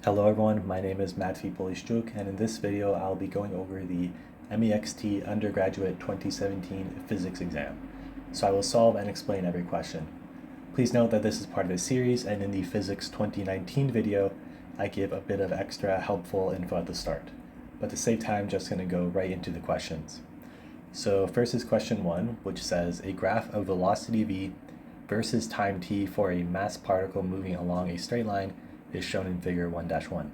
Hello everyone, my name is Matthew Polishchuk, and in this video I'll be going over the MEXT Undergraduate 2017 Physics exam. So I will solve and explain every question. Please note that this is part of a series, and in the Physics 2019 video I give a bit of extra helpful info at the start. But to save time, I'm just going to go right into the questions. So first is question 1, which says a graph of velocity v versus time t for a mass particle moving along a straight line is shown in figure 1-1.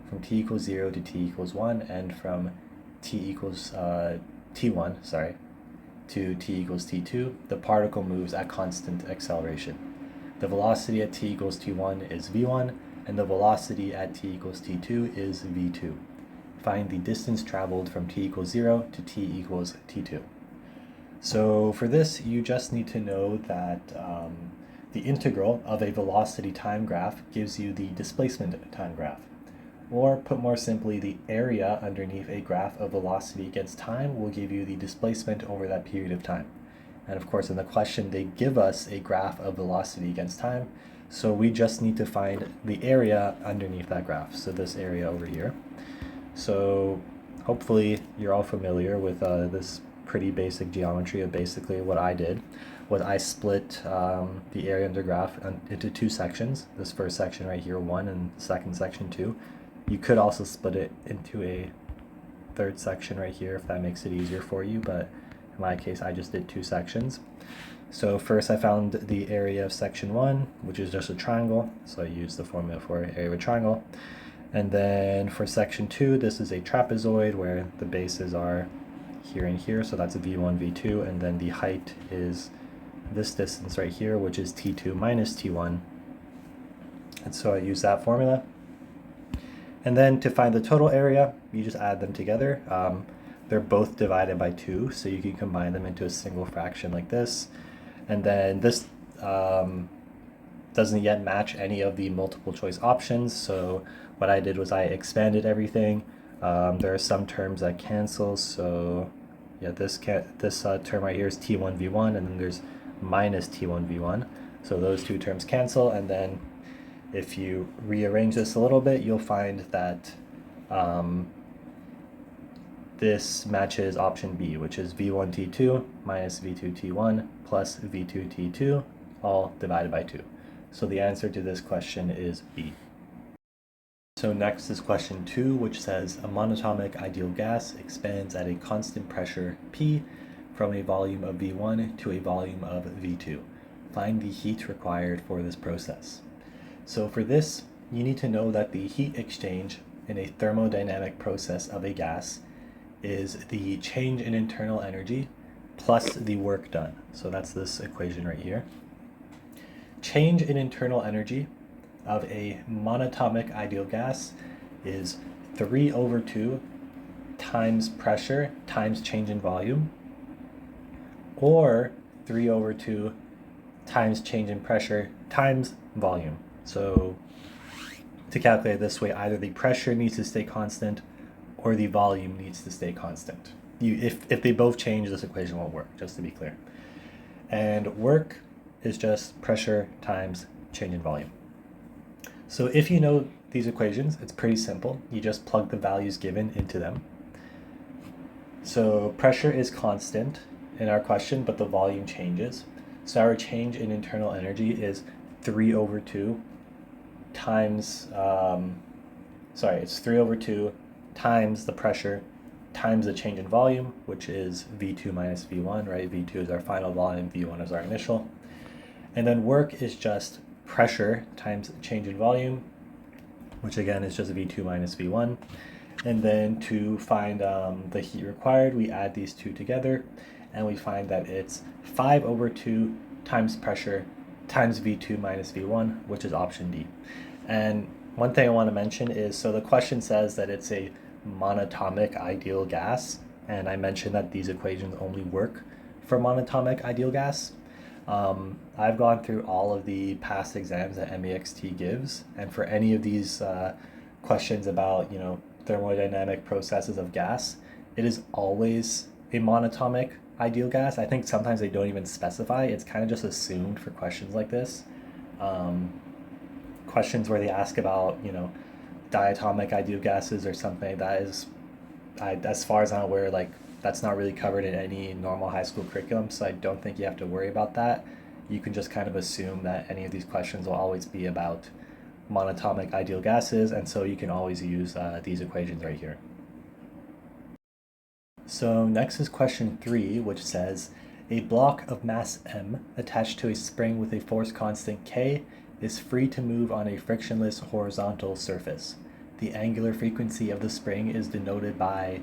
From t equals 0 to t equals 1, and from t equals t1, to t equals t2, the particle moves at constant acceleration. The velocity at t equals t1 is v1, and the velocity at t equals t2 is v2. Find the distance traveled from t equals 0 to t equals t2. So for this, you just need to know that the integral of a velocity time graph gives you the displacement time graph. Or put more simply, the area underneath a graph of velocity against time will give you the displacement over that period of time. And of course, in the question, they give us a graph of velocity against time, so we just need to find the area underneath that graph, so this area over here. So hopefully you're all familiar with this pretty basic geometry of basically what I did was I split the area under graph into two sections. This first section right here, 1, and second section 2. You could also split it into a third section right here if that makes it easier for you, but in my case I just did two sections. So first I found the area of section 1, which is just a triangle, so I used the formula for area of a triangle. And then for section 2, this is a trapezoid where the bases are here and here, so that's a v1, v2, and then the height is this distance right here, which is t2 minus t1. And so I use that formula. And then to find the total area, you just add them together. They're both divided by 2, so you can combine them into a single fraction like this. And then this doesn't yet match any of the multiple choice options, so what I did was I expanded everything. There are some terms that cancel, so yeah, this term right here is t1v1, and then there's minus t1v1, so those two terms cancel. And then if you rearrange this a little bit, you'll find that this matches option B, which is v1t2 minus v2t1 plus v2t2, all divided by 2. So the answer to this question is B. So next is question 2, which says a monatomic ideal gas expands at a constant pressure P from a volume of V1 to a volume of V2. Find the heat required for this process. So for this, you need to know that the heat exchange in a thermodynamic process of a gas is the change in internal energy plus the work done. So that's this equation right here. Change in internal energy of a monatomic ideal gas is 3/2 times pressure times change in volume, or 3/2 times change in pressure times volume. So to calculate it this way, either the pressure needs to stay constant or the volume needs to stay constant. If they both change, this equation won't work, just to be clear. And work is just pressure times change in volume. So if you know these equations, it's pretty simple. You just plug the values given into them. So pressure is constant in our question, but the volume changes. So our change in internal energy is 3/2 times, it's 3/2 times the pressure times the change in volume, which is V2 minus V1, right? V2 is our final volume, V1 is our initial. And then work is just pressure times change in volume, which again is just V2 minus V1. And then to find the heat required, we add these two together, and we find that it's 5/2 times pressure times V2 minus V1, which is option D. And one thing I want to mention is, so the question says that it's a monatomic ideal gas, and I mentioned that these equations only work for monatomic ideal gas. I've gone through all of the past exams that MEXT gives, and for any of these questions about, thermodynamic processes of gas, it is always a monatomic ideal gas. I think sometimes they don't even specify. It's kind of just assumed for questions like this. Questions where they ask about, diatomic ideal gases or something. That is, as far as I'm aware, like that's not really covered in any normal high school curriculum, so I don't think you have to worry about that. You can just kind of assume that any of these questions will always be about monatomic ideal gases, and so you can always use these equations right here. So next is question 3, which says, a block of mass m attached to a spring with a force constant k is free to move on a frictionless horizontal surface. The angular frequency of the spring is denoted by,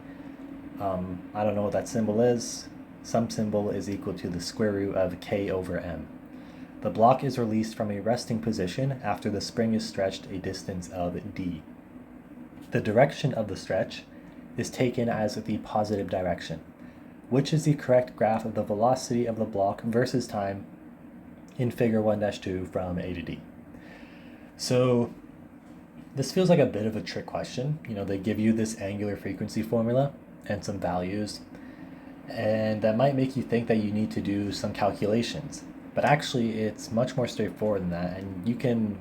I don't know what that symbol is. Some symbol is equal to the square root of k over m. The block is released from a resting position after the spring is stretched a distance of d. The direction of the stretch is taken as the positive direction. Which is the correct graph of the velocity of the block versus time in figure 1-2 from A to D? So this feels like a bit of a trick question. You know, they give you this angular frequency formula and some values, and that might make you think that you need to do some calculations. But actually, it's much more straightforward than that, and you can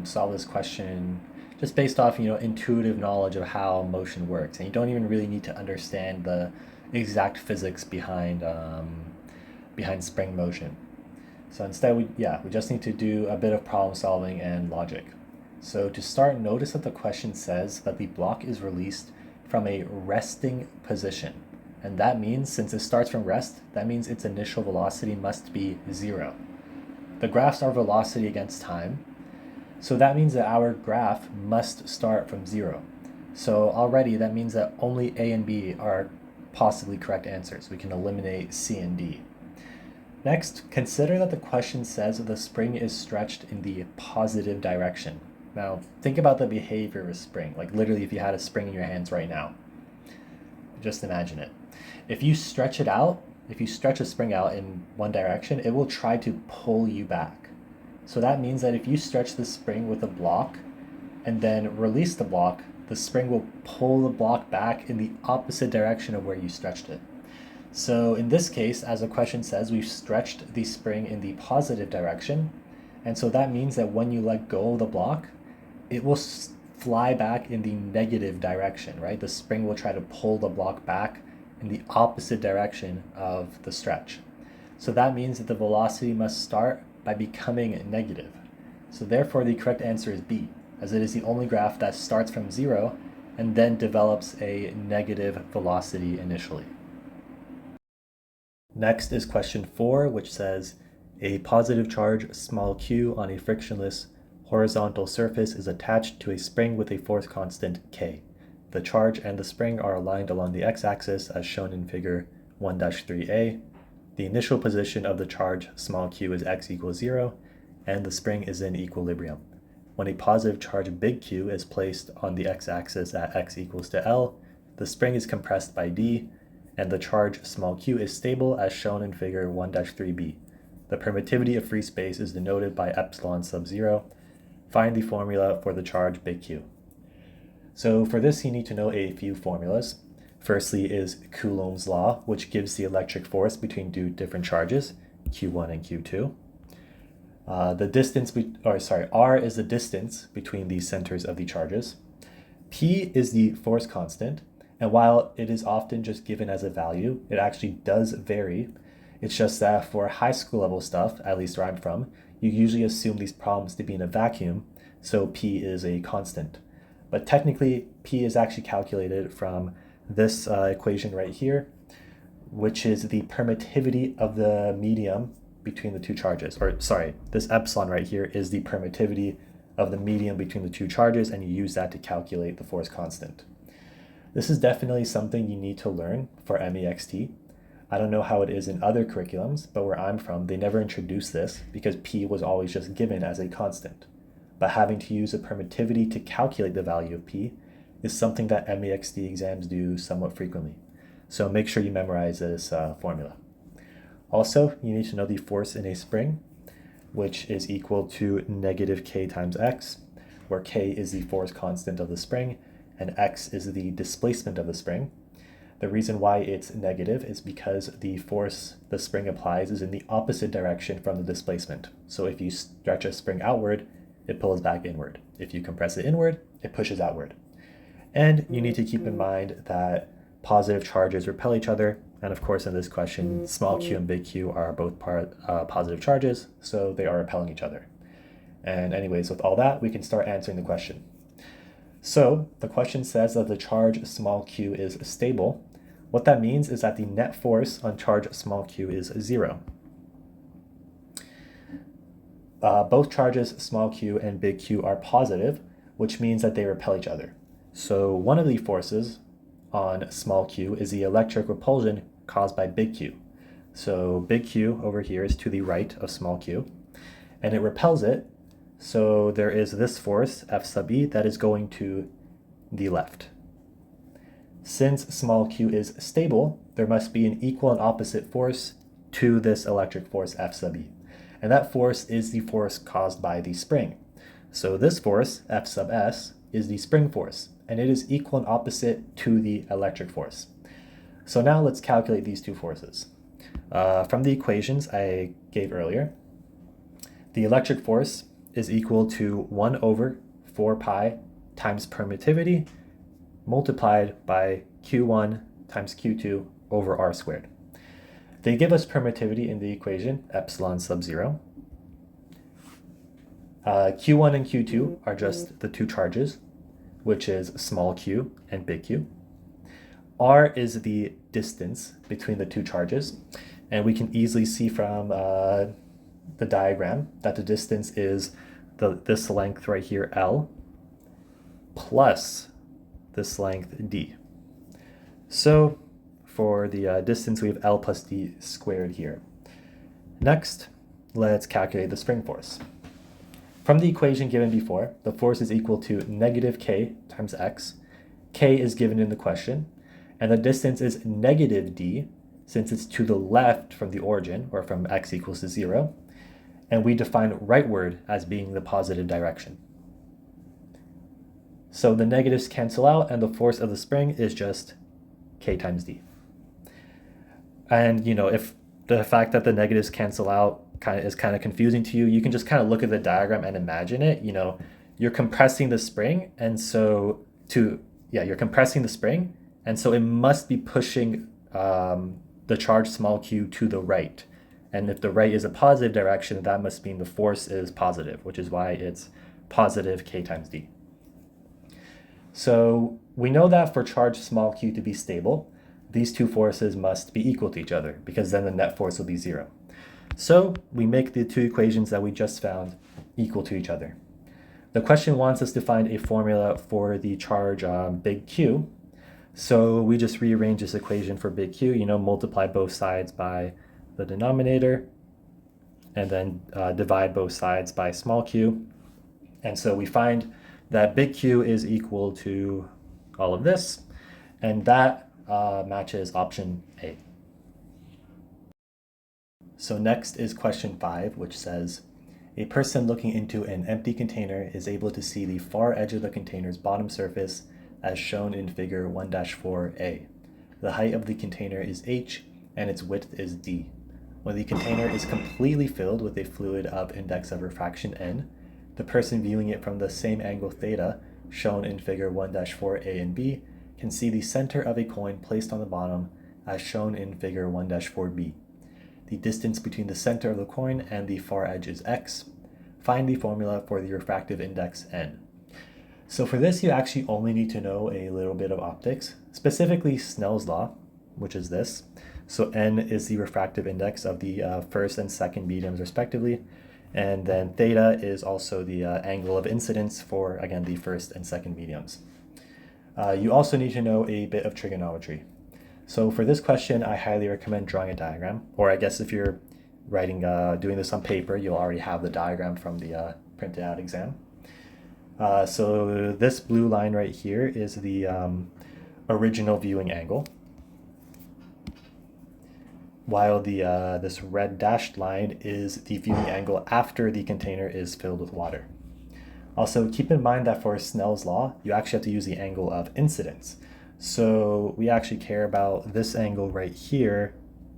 solve this question just based off, intuitive knowledge of how motion works, and you don't even really need to understand the exact physics behind spring motion. So instead, we just need to do a bit of problem solving and logic. So to start, notice that the question says that the block is released from a resting position. And that means, since it starts from rest, that means its initial velocity must be 0. The graphs are velocity against time, so that means that our graph must start from 0. So already that means that only A and B are possibly correct answers. We can eliminate C and D. Next, consider that the question says that the spring is stretched in the positive direction. Now, think about the behavior of a spring. Like literally, if you had a spring in your hands right now, just imagine it. If you stretch it out, if you stretch a spring out in one direction, it will try to pull you back. So that means that if you stretch the spring with a block and then release the block, the spring will pull the block back in the opposite direction of where you stretched it. So in this case, as the question says, we've stretched the spring in the positive direction. And so that means that when you let go of the block, it will fly back in the negative direction, right? The spring will try to pull the block back in the opposite direction of the stretch. So that means that the velocity must start by becoming negative. So therefore, the correct answer is B, as it is the only graph that starts from 0 and then develops a negative velocity initially. Next is question 4, which says, a positive charge, small q, on a frictionless horizontal surface is attached to a spring with a force constant k. The charge and the spring are aligned along the x-axis as shown in figure 1-3a. The initial position of the charge, small q, is x equals 0, and the spring is in equilibrium. When a positive charge, big Q, is placed on the x-axis at x equals to L, the spring is compressed by D, and the charge, small q, is stable as shown in figure 1-3b. The permittivity of free space is denoted by epsilon sub 0. Find the formula for the charge, big Q. So for this, you need to know a few formulas. Firstly is Coulomb's law, which gives the electric force between two different charges, Q1 and Q2. R is the distance between the centers of the charges. P is the force constant, and while it is often just given as a value, it actually does vary. It's just that for high school level stuff, at least where I'm from, you usually assume these problems to be in a vacuum, so P is a constant. But technically, P is actually calculated from this equation right here, which is the permittivity of the medium between the two charges. This epsilon right here is the permittivity of the medium between the two charges, and you use that to calculate the force constant. This is definitely something you need to learn for MEXT. I don't know how it is in other curriculums, but where I'm from, they never introduced this because P was always just given as a constant. But having to use a permittivity to calculate the value of P is something that MEXT exams do somewhat frequently. So make sure you memorize this formula. Also, you need to know the force in a spring, which is equal to negative k times x, where k is the force constant of the spring and x is the displacement of the spring. The reason why it's negative is because the force the spring applies is in the opposite direction from the displacement. So if you stretch a spring outward, it pulls back inward. If you compress it inward, it pushes outward. And you need to keep in mind that positive charges repel each other. And of course, in this question, small q and big Q are both positive charges, so they are repelling each other. And anyways, with all that, we can start answering the question. So the question says that the charge small q is stable. What that means is that the net force on charge small q is 0. Both charges small q and big Q are positive, which means that they repel each other. So one of the forces on small q is the electric repulsion caused by big Q. So big Q over here is to the right of small q, and it repels it. So there is this force, F sub E, that is going to the left. Since small q is stable, there must be an equal and opposite force to this electric force, F sub E. And that force is the force caused by the spring. So this force, F sub S, is the spring force, and it is equal and opposite to the electric force. So now let's calculate these two forces. From the equations I gave earlier, the electric force is equal to 1 over 4 pi times permittivity multiplied by Q1 times Q2 over R squared. They give us permittivity in the equation, epsilon sub 0. Q1 and Q2 are just the two charges, which is small q and big Q. R is the distance between the two charges, and we can easily see from the diagram that the distance is this length right here, L, plus this length, D. So for the distance, we have L plus D squared here. Next, let's calculate the spring force. From the equation given before, the force is equal to negative K times X. K is given in the question, and the distance is negative D, since it's to the left from the origin, or from X equals to 0. And we define rightward as being the positive direction. So the negatives cancel out, and the force of the spring is just K times D. And if the fact that the negatives cancel out is kind of confusing to you, you can just kind of look at the diagram and imagine it. You're compressing the spring, and so you're compressing the spring, and so it must be pushing the charge small q to the right. And if the right is a positive direction, that must mean the force is positive, which is why it's positive K times D. So we know that for charge small q to be stable, these two forces must be equal to each other, because then the net force will be 0. So we make the two equations that we just found equal to each other. The question wants us to find a formula for the charge big Q. So we just rearrange this equation for big Q, multiply both sides by the denominator, and then divide both sides by small q. And so we find that big Q is equal to all of this, and that matches option A. So next is question 5, which says, a person looking into an empty container is able to see the far edge of the container's bottom surface as shown in figure 1-4a. The height of the container is h, and its width is d. When the container is completely filled with a fluid of index of refraction n, the person viewing it from the same angle theta, shown in figure 1-4a and b, can see the center of a coin placed on the bottom, as shown in figure 1-4b. The distance between the center of the coin and the far edge is x. Find the formula for the refractive index n. So for this, you actually only need to know a little bit of optics, specifically Snell's law, which is this. So n is the refractive index of the first and second mediums respectively, and then theta is also the angle of incidence for, again, the first and second mediums. You also need to know a bit of trigonometry. So for this question, I highly recommend drawing a diagram, or I guess if you're writing, doing this on paper, you'll already have the diagram from the printed out exam. So this blue line right here is the original viewing angle, while this red dashed line is the viewing angle after the container is filled with water. Also, keep in mind that for Snell's law, you actually have to use the angle of incidence. So we actually care about this angle right here,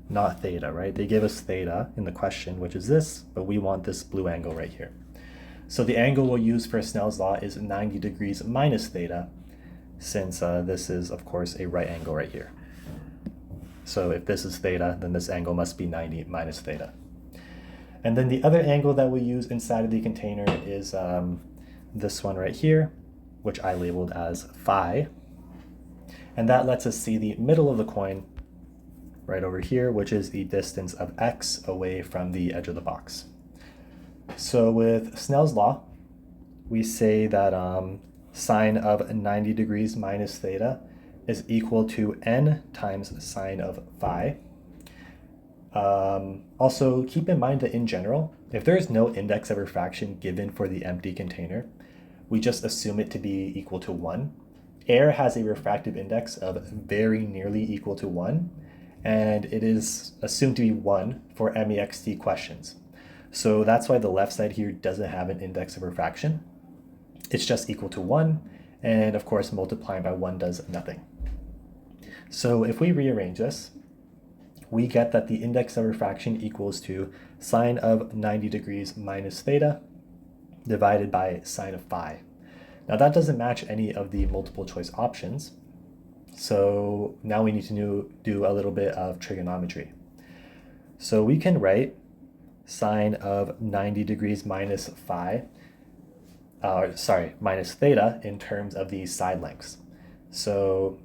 not theta, right? They give us theta in the question, which is this, but we want this blue angle right here. So the angle we'll use for Snell's law is 90 degrees minus theta, since this is, of course, a right angle right here. So if this is theta, then this angle must be 90 minus theta. And then the other angle that we use inside of the container is this one right here, which I labeled as phi. And that lets us see the middle of the coin right over here, which is the distance of x away from the edge of the box. So with Snell's law, we say that sine of 90 degrees minus theta is equal to n times sine of phi. Also, keep in mind that in general, if there is no index of refraction given for the empty container, we just assume it to be equal to 1. Air has a refractive index of very nearly equal to 1, and it is assumed to be 1 for MEXT questions. So that's why the left side here doesn't have an index of refraction. It's just equal to 1, and of course multiplying by 1 does nothing. So if we rearrange this, we get that the index of refraction equals to sine of 90 degrees minus theta divided by sine of phi. Now that doesn't match any of the multiple choice options, so now we need to do a little bit of trigonometry. So we can write sine of 90 degrees minus minus theta in terms of the side lengths. So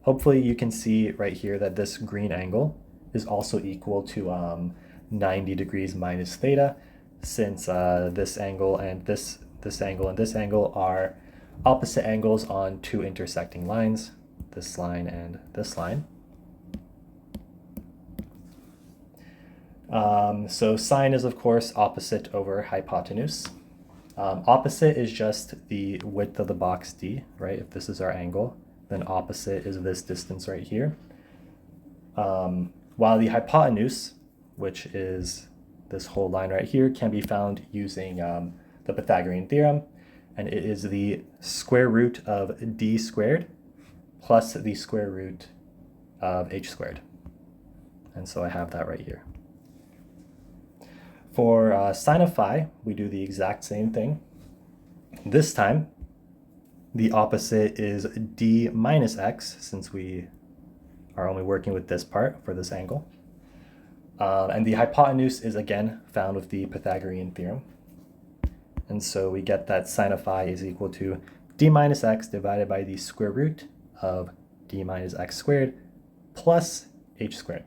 hopefully you can see right here that this green angle is also equal to 90 degrees minus theta, since this angle and this angle and this angle are opposite angles on two intersecting lines, this line and this line. So sine is, of course, opposite over hypotenuse. Opposite is just the width of the box D, right? If this is our angle, then opposite is this distance right here. While the hypotenuse, which is this whole line right here, can be found using the Pythagorean theorem, and it is the square root of d squared plus the square root of h squared. And so I have that right here. For sine of phi, we do the exact same thing. This time, the opposite is d minus x, since we are only working with this part for this angle. And the hypotenuse is again found with the Pythagorean theorem. And so we get that sine of phi is equal to d minus x divided by the square root of d minus x squared plus h squared.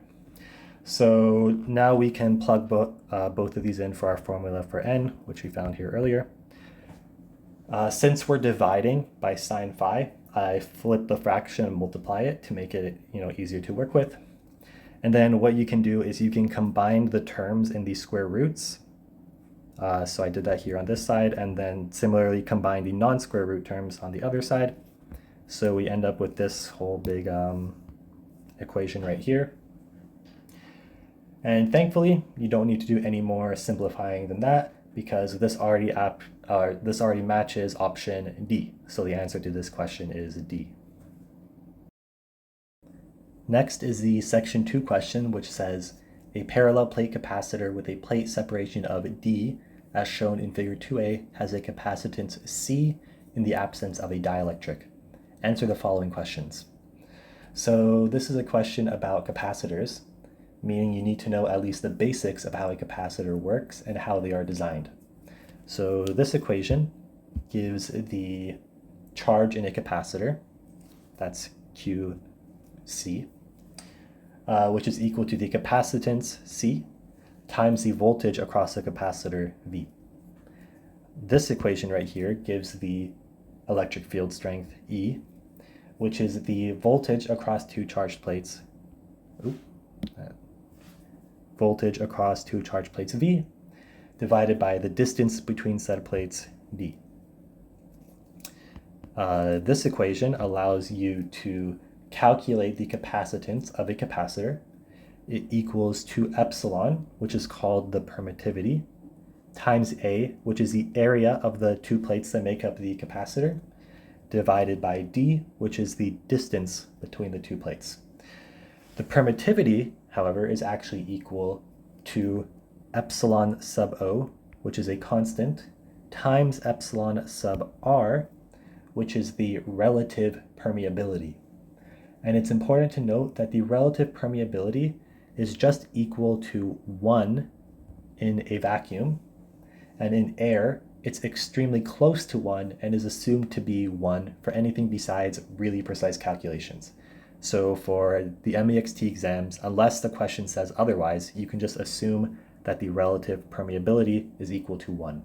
So now we can plug both of these in for our formula for n, which we found here earlier. Since we're dividing by sine phi, I flip the fraction and multiply it to make it easier to work with. And then what you can do is you can combine the terms in the square roots. So I did that here on this side, and then similarly combine the non-square root terms on the other side. So we end up with this whole big equation right here. And thankfully, you don't need to do any more simplifying than that, because this already matches option D. So the answer to this question is D. Next is the section 2 question, which says a parallel plate capacitor with a plate separation of D, as shown in figure 2a, has a capacitance C in the absence of a dielectric. Answer the following questions. So this is a question about capacitors, meaning you need to know at least the basics of how a capacitor works and how they are designed. So this equation gives the charge in a capacitor, that's QC, which is equal to the capacitance C times the voltage across the capacitor V. This equation right here gives the electric field strength E, which is the voltage across two charged plates. Voltage across two charged plates V divided by the distance between said plates D. This equation allows you to calculate the capacitance of a capacitor. It equals 2 epsilon, which is called the permittivity, times A, which is the area of the two plates that make up the capacitor, divided by D, which is the distance between the two plates. The permittivity, however, is actually equal to epsilon sub O, which is a constant, times epsilon sub r, which is the relative permeability. And it's important to note that the relative permeability is just equal to 1 in a vacuum, and in air, it's extremely close to 1 and is assumed to be 1 for anything besides really precise calculations. So for the MEXT exams, unless the question says otherwise, you can just assume that the relative permeability is equal to 1.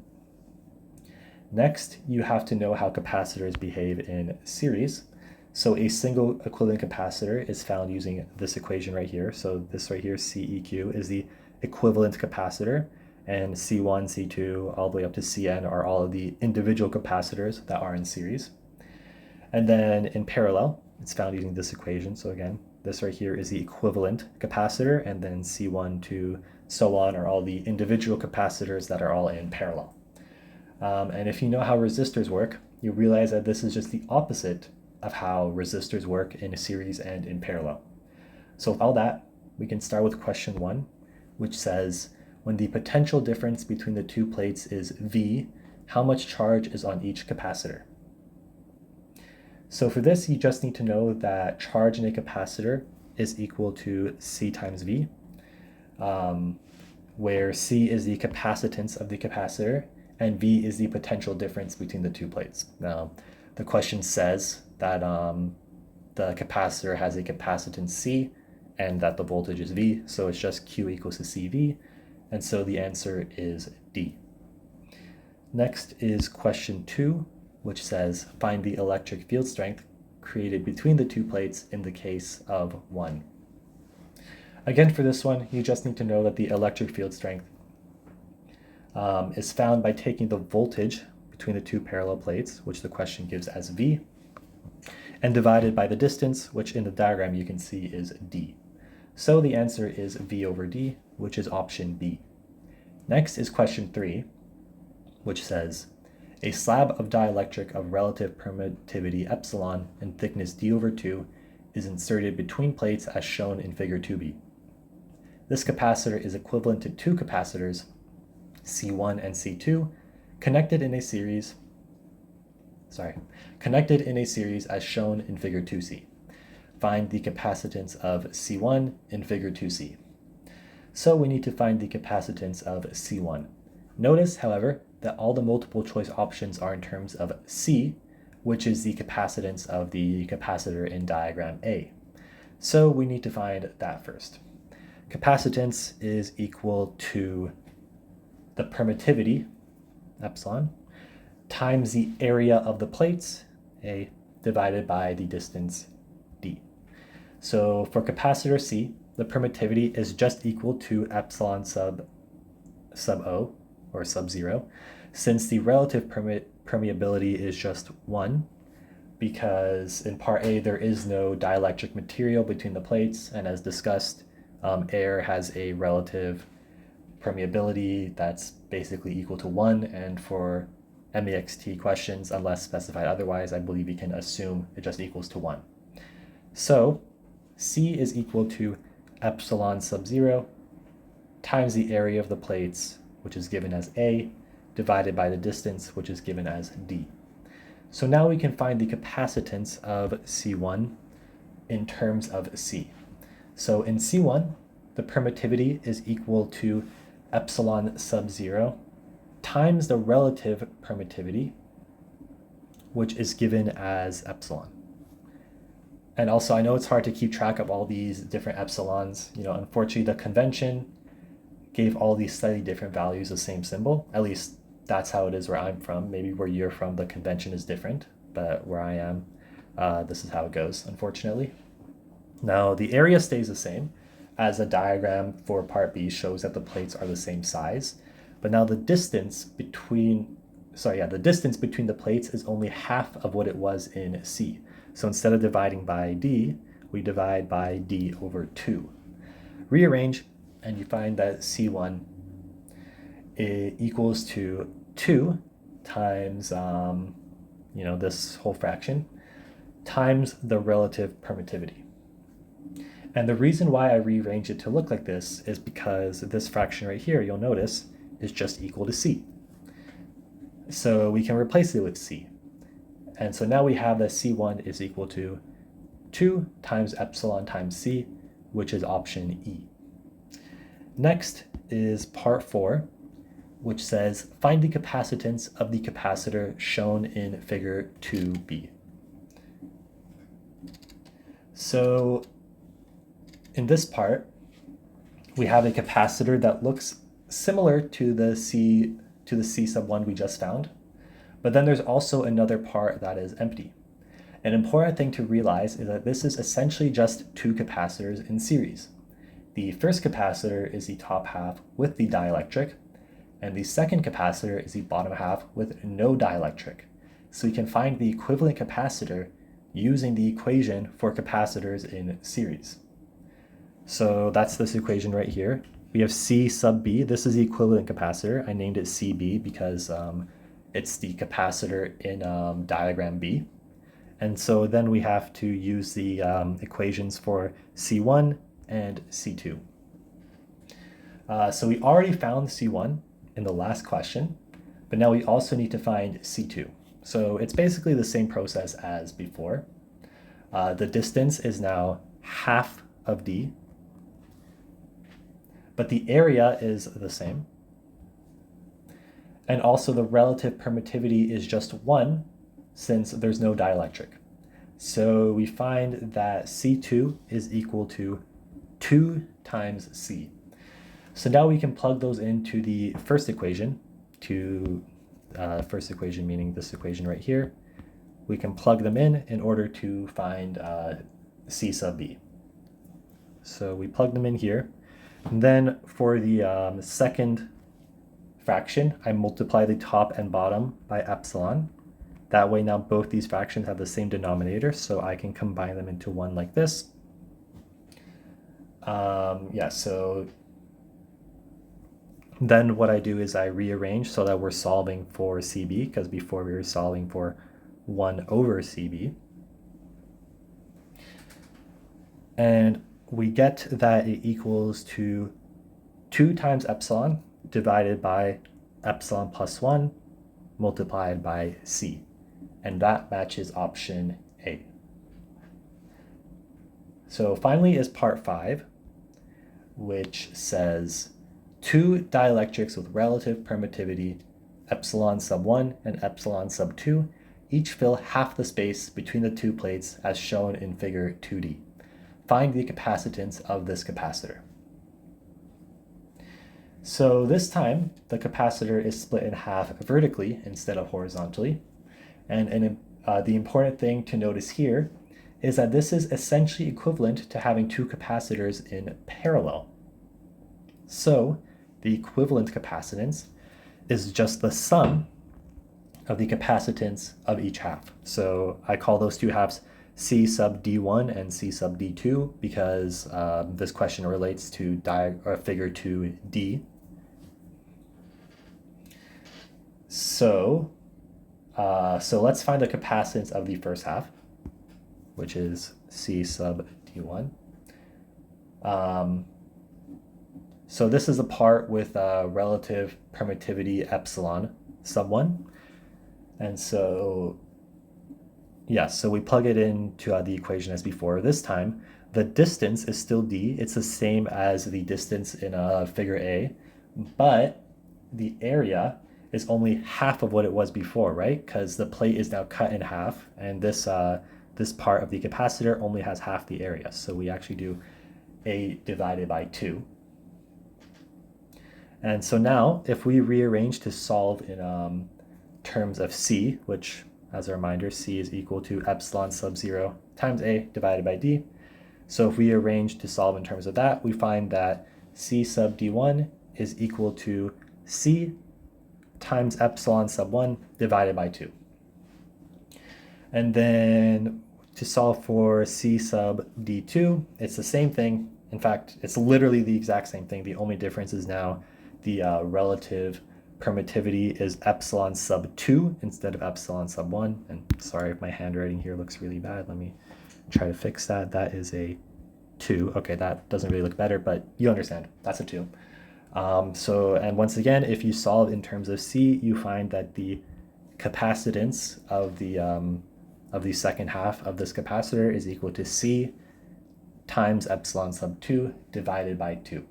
Next, you have to know how capacitors behave in series. So a single equivalent capacitor is found using this equation right here. So this right here, CEQ, is the equivalent capacitor, and C1, C2, all the way up to Cn are all of the individual capacitors that are in series. And then in parallel, it's found using this equation. So again, this right here is the equivalent capacitor, and then C1 to so on are all the individual capacitors that are all in parallel. And if you know how resistors work, you realize that this is just the opposite of how resistors work in a series and in parallel. So with all that, we can start with question 1, which says, when the potential difference between the two plates is V, how much charge is on each capacitor? So for this, you just need to know that charge in a capacitor is equal to C times V, where C is the capacitance of the capacitor and V is the potential difference between the two plates. Now, the question says that the capacitor has a capacitance C and that the voltage is V, so it's just Q equals to CV, and so the answer is D. Next is question 2, which says, find the electric field strength created between the two plates in the case of 1. Again, for this one, you just need to know that the electric field strength is found by taking the voltage between the two parallel plates, which the question gives as V, and divided by the distance, which in the diagram you can see is D. So the answer is V over D, which is option B. Next is question 3, which says, a slab of dielectric of relative permittivity epsilon and thickness D over 2 is inserted between plates as shown in figure 2b. This capacitor is equivalent to two capacitors, C1 and C2, connected in a series as shown in figure 2c. Find the capacitance of C1 in figure 2c. So we need to find the capacitance of C1. Notice, however, that all the multiple choice options are in terms of C, which is the capacitance of the capacitor in diagram A. So we need to find that first. Capacitance is equal to the permittivity, epsilon, times the area of the plates, A, divided by the distance, D. So for capacitor C, the permittivity is just equal to epsilon sub O, or sub 0, since the relative permeability is just 1, because in part A there is no dielectric material between the plates, and as discussed, air has a relative permeability that's basically equal to 1, and for MEXT questions, unless specified otherwise, I believe we can assume it just equals to 1. So C is equal to epsilon sub 0 times the area of the plates, which is given as A, divided by the distance, which is given as D. So now we can find the capacitance of C1 in terms of C. So in C1, the permittivity is equal to epsilon sub 0 times the relative permittivity, which is given as epsilon. And also, I know it's hard to keep track of all these different epsilons. Unfortunately, the convention gave all these slightly different values the same symbol. At least that's how it is where I'm from. Maybe where you're from, the convention is different, but where I am, this is how it goes, unfortunately. Now, the area stays the same, as the diagram for part B shows that the plates are the same size, but now the distance between the plates is only half of what it was in C. So instead of dividing by D, we divide by D over 2. Rearrange, and you find that C1 equals to 2 times, this whole fraction, times the relative permittivity. And the reason why I rearrange it to look like this is because this fraction right here, you'll notice, is just equal to C. So we can replace it with C. And so now we have that C1 is equal to 2 times epsilon times C, which is option E. Next is part 4, which says find the capacitance of the capacitor shown in figure 2b. So in this part, we have a capacitor that looks similar to the C sub 1 we just found, but then there's also another part that is empty. An important thing to realize is that this is essentially just two capacitors in series. The first capacitor is the top half with the dielectric, and the second capacitor is the bottom half with no dielectric. So we can find the equivalent capacitor using the equation for capacitors in series. So that's this equation right here. We have C sub B. This is the equivalent capacitor. I named it CB because it's the capacitor in diagram B. And so then we have to use the equations for C1 and C2. So we already found C1 in the last question, but now we also need to find C2. So it's basically the same process as before. The distance is now half of D, but the area is the same. And also the relative permittivity is just 1 since there's no dielectric. So we find that C2 is equal to 2 times C. So now we can plug those into the first equation, first equation meaning this equation right here. We can plug them in order to find C sub B. So we plug them in here. And then for the second fraction, I multiply the top and bottom by epsilon. That way now both these fractions have the same denominator, so I can combine them into one like this. So then what I do is I rearrange so that we're solving for CB, because before we were solving for 1 over CB. And we get that it equals to 2 times epsilon divided by epsilon plus 1 multiplied by C. And that matches option A. So finally is part 5, which says two dielectrics with relative permittivity epsilon sub 1 and epsilon sub 2 each fill half the space between the two plates as shown in figure 2D. Find the capacitance of this capacitor. So this time, the capacitor is split in half vertically instead of horizontally. And the important thing to notice here is that this is essentially equivalent to having two capacitors in parallel. So the equivalent capacitance is just the sum of the capacitance of each half. So I call those two halves C sub D1 and C sub D2 because this question relates to figure 2D. So let's find the capacitance of the first half, which is C sub D1. So this is a part with relative permittivity epsilon sub 1. And so, so we plug it into the equation as before. This time, the distance is still D. It's the same as the distance in figure A, but the area is only half of what it was before, right? Because the plate is now cut in half, and this part of the capacitor only has half the area. So we actually do A divided by 2. And so now, if we rearrange to solve in terms of C, which, as a reminder, C is equal to epsilon sub 0 times A divided by D. So if we arrange to solve in terms of that, we find that C sub D1 is equal to C times epsilon sub 1 divided by 2. And then to solve for C sub D2, it's the same thing. In fact, it's literally the exact same thing. The only difference is now the relative permittivity is epsilon sub 2 instead of epsilon sub 1. And sorry if my handwriting here looks really bad. Let me try to fix that. That is a 2. Okay, that doesn't really look better, but you understand. That's a 2. And once again, if you solve in terms of C, you find that the capacitance of the second half of this capacitor is equal to C times epsilon sub 2 divided by 2.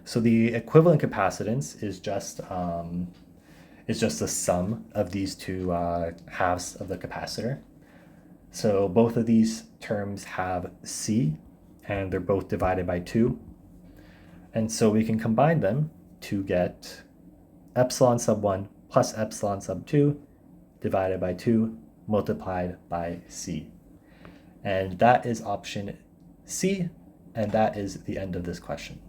So the equivalent capacitance is just the sum of these two halves of the capacitor. So both of these terms have C, and they're both divided by 2. And so we can combine them to get epsilon sub 1 plus epsilon sub 2 divided by 2 multiplied by C. And that is option C, and that is the end of this question.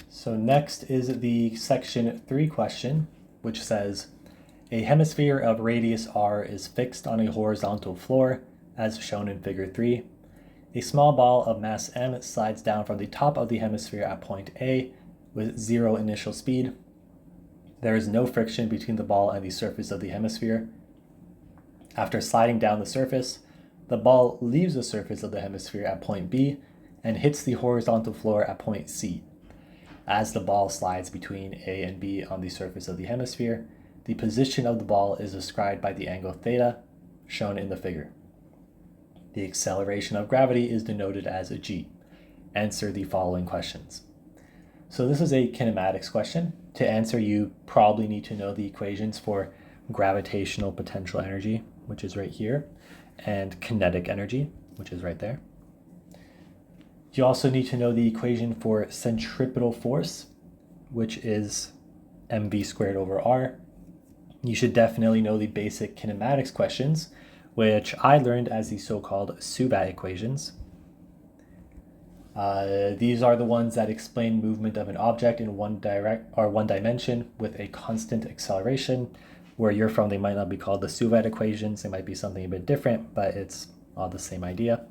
So next is the section 3 question, which says, a hemisphere of radius r is fixed on a horizontal floor, as shown in figure 3. A small ball of mass m slides down from the top of the hemisphere at point A with 0 initial speed. There is no friction between the ball and the surface of the hemisphere. After sliding down the surface, the ball leaves the surface of the hemisphere at point B and hits the horizontal floor at point C. As the ball slides between A and B on the surface of the hemisphere, the position of the ball is described by the angle theta, shown in the figure. The acceleration of gravity is denoted as a g. Answer the following questions. So this is a kinematics question. To answer, you probably need to know the equations for gravitational potential energy, which is right here, and kinetic energy, which is right there. You also need to know the equation for centripetal force, which is mv squared over r. You should definitely know the basic kinematics questions, which I learned as the so-called Subat equations. These are the ones that explain movement of an object in one dimension with a constant acceleration. Where you're from, they might not be called the Subat equations. They might be something a bit different, but it's all the same idea.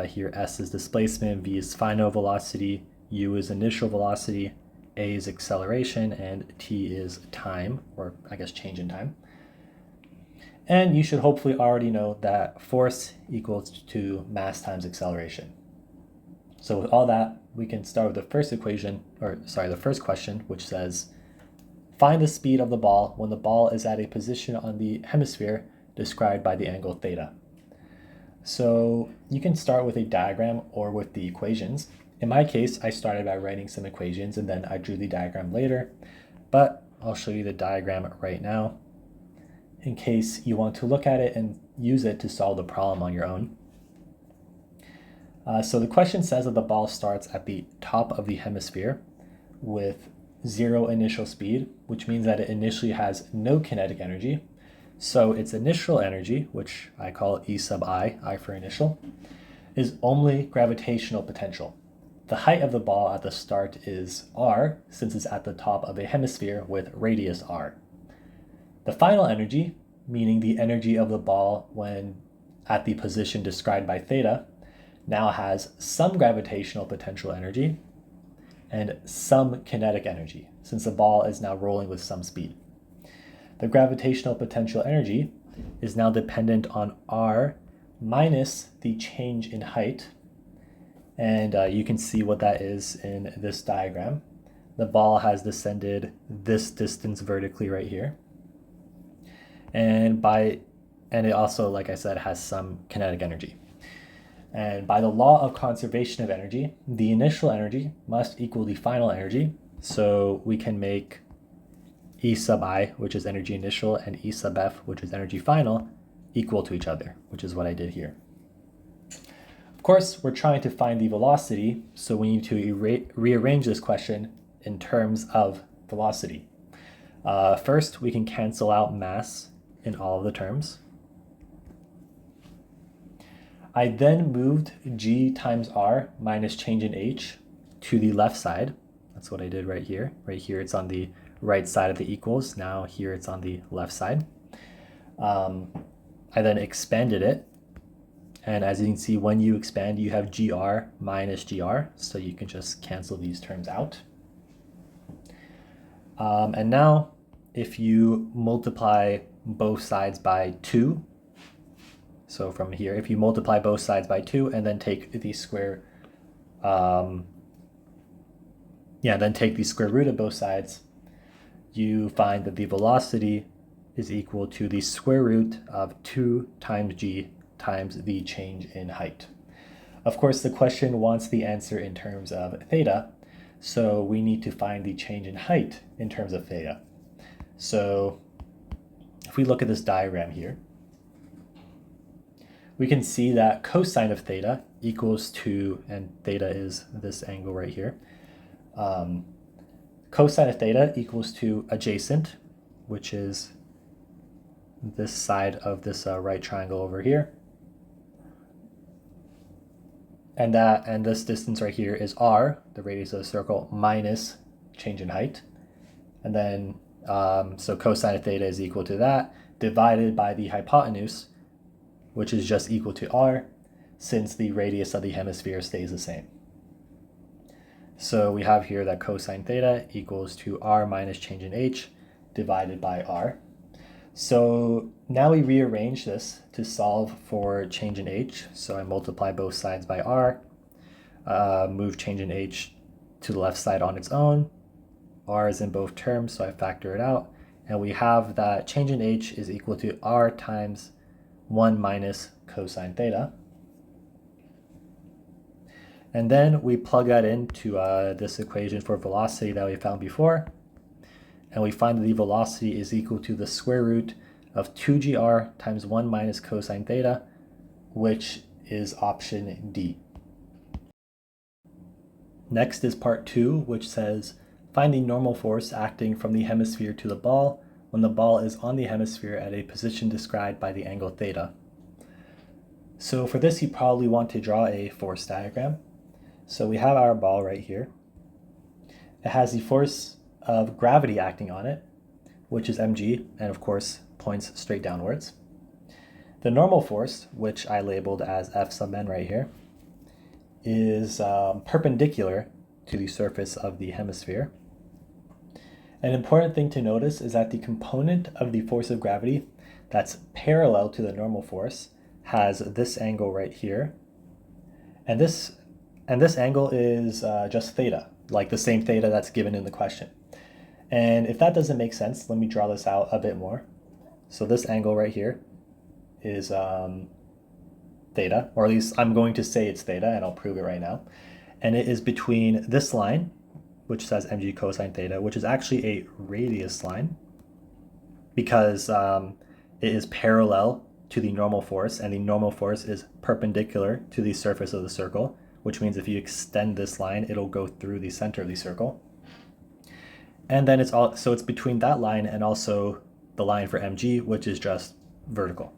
Here, S is displacement, V is final velocity, U is initial velocity, A is acceleration, and T is time, or I guess change in time. And you should hopefully already know that force equals to mass times acceleration. So with all that, we can start with the first question, which says, find the speed of the ball when the ball is at a position on the hemisphere described by the angle theta. So you can start with a diagram or with the equations. In my case, I started by writing some equations and then I drew the diagram later, but I'll show you the diagram right now in case you want to look at it and use it to solve the problem on your own. So the question says that the ball starts at the top of the hemisphere with 0 initial speed, which means that it initially has no kinetic energy. So its initial energy, which I call E sub I for initial, is only gravitational potential. The height of the ball at the start is r, since it's at the top of a hemisphere with radius r. The final energy, meaning the energy of the ball when at the position described by theta, now has some gravitational potential energy and some kinetic energy, since the ball is now rolling with some speed. The gravitational potential energy is now dependent on r minus the change in height, and you can see what that is in this diagram. The ball has descended this distance vertically right here, and it also, like I said, has some kinetic energy. And by the law of conservation of energy, the initial energy must equal the final energy. So we can make E sub I, which is energy initial, and E sub F, which is energy final, equal to each other, which is what I did here. Of course, we're trying to find the velocity, so we need to rearrange this question in terms of velocity. First, we can cancel out mass in all of the terms. I then moved g times r minus change in h to the left side. That's what I did right here. Right here it's on the right side of the equals. Now here it's on the left side. I then expanded it. And as you can see, when you expand, you have gr minus gr. So you can just cancel these terms out. And now if you multiply both sides by 2, so from here, if you multiply both sides by 2 and then take the square, then take the square root of both sides, you find that the velocity is equal to the square root of 2 times g times the change in height. Of course, the question wants the answer in terms of theta, so we need to find the change in height in terms of theta. So if we look at this diagram here, we can see that cosine of theta equals to, and theta is this angle right here, cosine of theta equals to adjacent, which is this side of this right triangle over here. And this distance right here is r, the radius of the circle, minus change in height. And then, so cosine of theta is equal to that, divided by the hypotenuse, which is just equal to r, since the radius of the hemisphere stays the same. So we have here that cosine theta equals to r minus change in h divided by r. So now we rearrange this to solve for change in h. So I multiply both sides by r, move change in h to the left side on its own. R is in both terms, so I factor it out. And we have that change in h is equal to r times 1 minus cosine theta. And then we plug that into this equation for velocity that we found before. And we find that the velocity is equal to the square root of 2gr times 1 minus cosine theta, which is option D. Next is part 2, which says, find the normal force acting from the hemisphere to the ball when the ball is on the hemisphere at a position described by the angle theta. So for this, you probably want to draw a force diagram. So we have our ball right here. It has the force of gravity acting on it, which is mg, and of course points straight downwards. The normal force, which I labeled as F sub n right here, is perpendicular to the surface of the hemisphere. An important thing to notice is that the component of the force of gravity that's parallel to the normal force has this angle right here, and this angle is just theta, like the same theta that's given in the question. And if that doesn't make sense, let me draw this out a bit more. So this angle right here is theta, or at least I'm going to say it's theta, and I'll prove it right now. And it is between this line, which says mg cosine theta, which is actually a radius line, because it is parallel to the normal force, and the normal force is perpendicular to the surface of the circle, which means if you extend this line, it'll go through the center of the circle. And then it's between that line and also the line for mg, which is just vertical.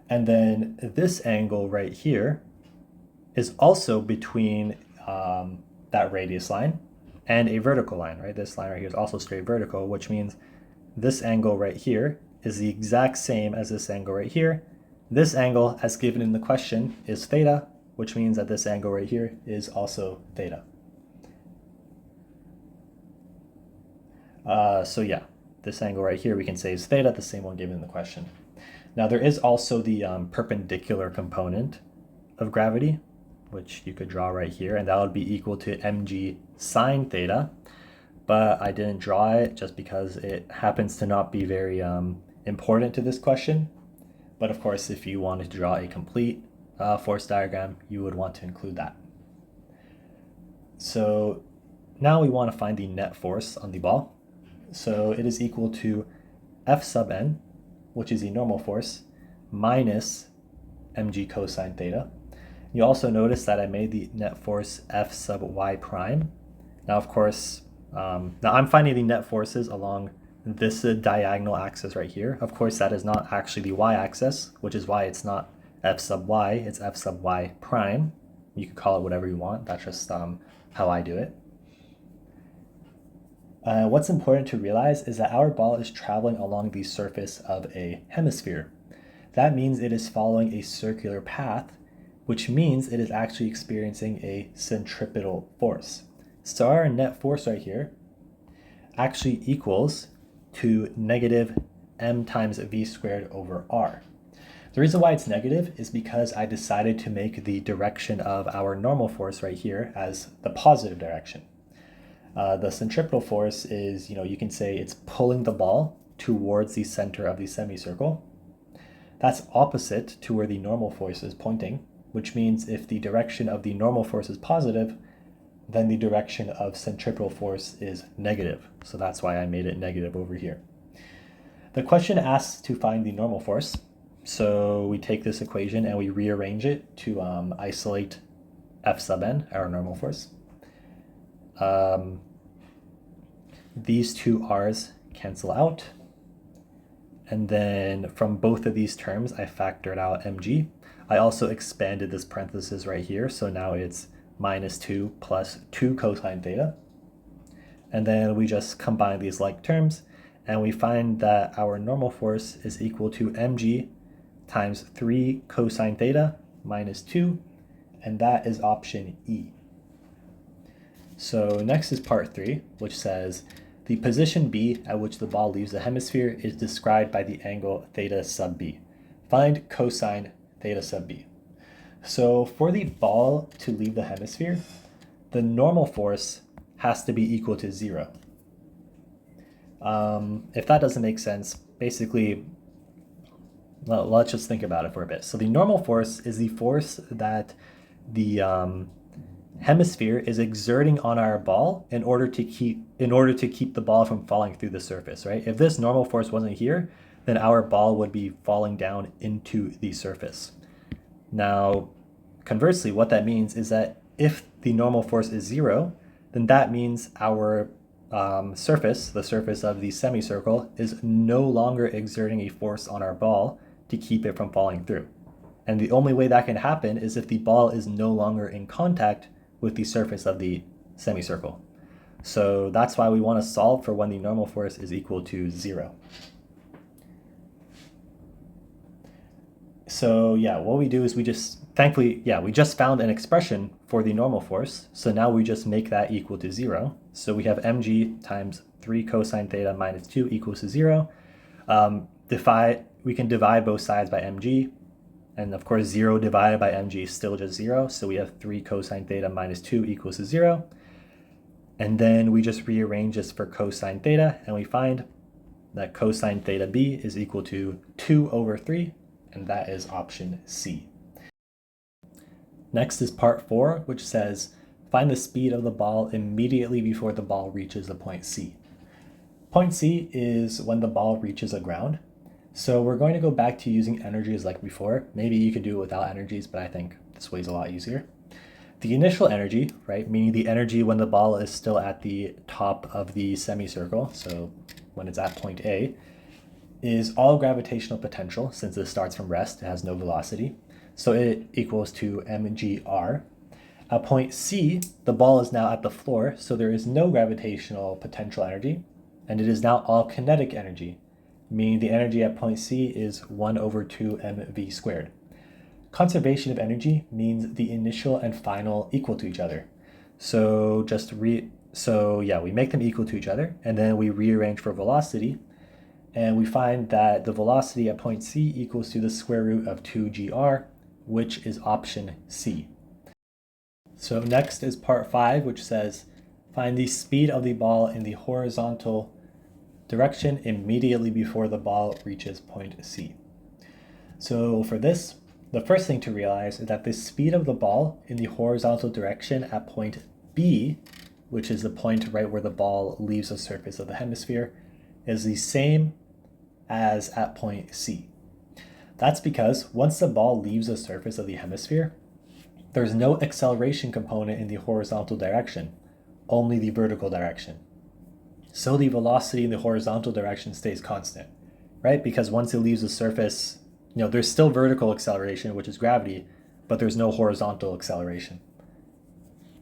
And then this angle right here is also between that radius line and a vertical line, right? This line right here is also straight vertical, which means this angle right here is the exact same as this angle right here. This angle, as given in the question, is theta, which means that this angle right here is also theta. So yeah, this angle right here we can say is theta, the same one given in the question. Now there is also the perpendicular component of gravity, which you could draw right here, and that would be equal to mg sine theta, but I didn't draw it just because it happens to not be very important to this question. But of course, if you wanted to draw a complete force diagram, you would want to include that. So now we want to find the net force on the ball. So it is equal to F sub n, which is the normal force, minus mg cosine theta. You also notice that I made the net force F sub y prime. Now, of course, now I'm finding the net forces along this diagonal axis right here. Of course, that is not actually the y-axis, which is why it's not F sub y, it's F sub y prime. You can call it whatever you want. That's just how I do it. What's important to realize is that our ball is traveling along the surface of a hemisphere. That means it is following a circular path, which means it is actually experiencing a centripetal force. So our net force right here actually equals to negative m times v squared over r. The reason why it's negative is because I decided to make the direction of our normal force right here as the positive direction. The centripetal force is, you can say it's pulling the ball towards the center of the semicircle. That's opposite to where the normal force is pointing, which means if the direction of the normal force is positive, then the direction of centripetal force is negative. So that's why I made it negative over here. The question asks to find the normal force. So we take this equation and we rearrange it to isolate F sub n, our normal force. These two r's cancel out. And then from both of these terms, I factored out mg. I also expanded this parenthesis right here. So now it's minus 2 plus 2 cosine theta. And then we just combine these like terms, and we find that our normal force is equal to mg times 3 cosine theta minus 2, and that is option E. So next is part 3, which says, the position B at which the ball leaves the hemisphere is described by the angle theta sub B. Find cosine theta sub B. So for the ball to leave the hemisphere, the normal force has to be equal to 0. If that doesn't make sense, basically, let's just think about it for a bit. So the normal force is the force that the hemisphere is exerting on our ball in order to keep the ball from falling through the surface, right? If this normal force wasn't here, then our ball would be falling down into the surface. Now, conversely, what that means is that if the normal force is 0, then that means our surface, the surface of the semicircle, is no longer exerting a force on our ball to keep it from falling through. And the only way that can happen is if the ball is no longer in contact with the surface of the semicircle. So that's why we want to solve for when the normal force is equal to 0. So yeah, what we do is we just found an expression for the normal force. So now we just make that equal to 0. So we have mg times 3 cosine theta minus 2 equals to 0. We can divide both sides by mg. And of course, 0 divided by mg is still just 0. So we have 3 cosine theta minus 2 equals to 0. And then we just rearrange this for cosine theta, and we find that cosine theta b is equal to 2 over 3, and that is option C. Next is part 4, which says, find the speed of the ball immediately before the ball reaches the point C. Point C is when the ball reaches the ground. So we're going to go back to using energies like before. Maybe you could do it without energies, but I think this way is a lot easier. The initial energy, right, meaning the energy when the ball is still at the top of the semicircle, so when it's at point A, is all gravitational potential. Since this starts from rest, it has no velocity. So it equals to mgr. At point C, the ball is now at the floor, so there is no gravitational potential energy, and it is now all kinetic energy, meaning the energy at point C is 1 over 2 mv squared. Conservation of energy means the initial and final equal to each other. So we make them equal to each other, and then we rearrange for velocity, and we find that the velocity at point C equals to the square root of 2gr, which is option C. So next is part 5, which says, find the speed of the ball in the horizontal direction immediately before the ball reaches point C. So for this, the first thing to realize is that the speed of the ball in the horizontal direction at point B, which is the point right where the ball leaves the surface of the hemisphere, is the same as at point C. That's because once the ball leaves the surface of the hemisphere, there's no acceleration component in the horizontal direction, only the vertical direction. So the velocity in the horizontal direction stays constant, right? Because once it leaves the surface, there's still vertical acceleration, which is gravity, but there's no horizontal acceleration,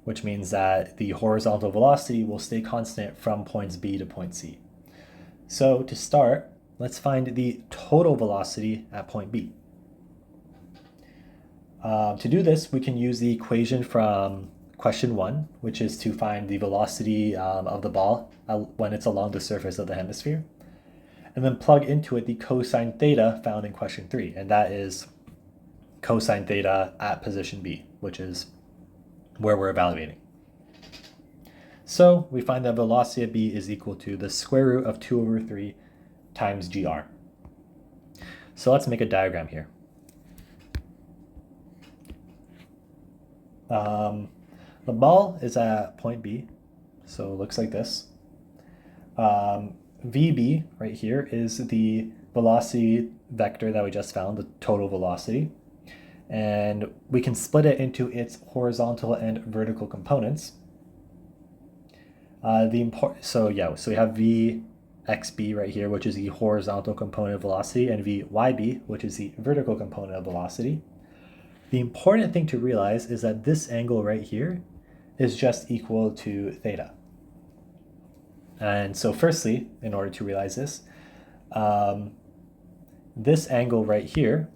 which means that the horizontal velocity will stay constant from points B to point C. So to start, let's find the total velocity at point B. To do this, we can use the equation from question 1, which is to find the velocity of the ball when it's along the surface of the hemisphere, and then plug into it the cosine theta found in question 3, and that is cosine theta at position B, which is where we're evaluating. So we find that velocity at b is equal to the square root of 2 over 3 times gr. So let's make a diagram here. The ball is at point B, so it looks like this. VB right here is the velocity vector that we just found, the total velocity. And we can split it into its horizontal and vertical components. So we have VXB right here, which is the horizontal component of velocity, and VYB, which is the vertical component of velocity. The important thing to realize is that this angle right here is just equal to theta. And so firstly, in order to realize this, this angle right here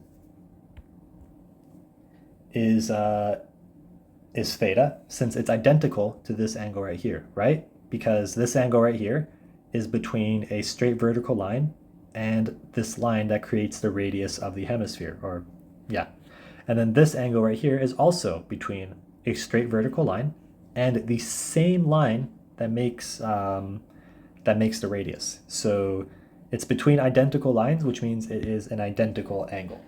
is theta, since it's identical to this angle right here, right? Because this angle right here is between a straight vertical line and this line that creates the radius of the hemisphere, And then this angle right here is also between a straight vertical line and the same line that makes the radius. So it's between identical lines, which means it is an identical angle.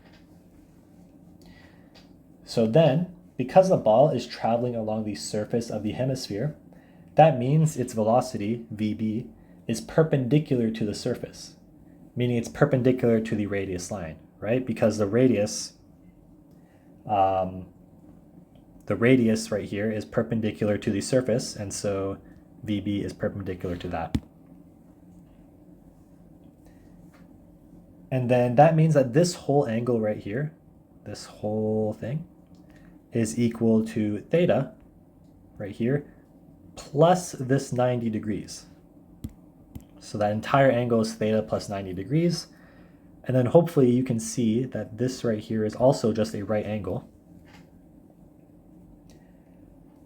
So then, because the ball is traveling along the surface of the hemisphere, that means its velocity, VB, is perpendicular to the surface, meaning it's perpendicular to the radius line, right? Because the radius right here is perpendicular to the surface, and so VB is perpendicular to that. And then that means that this whole angle right here, this whole thing, is equal to theta right here plus this 90 degrees. So that entire angle is theta plus 90 degrees. And then hopefully you can see that this right here is also just a right angle.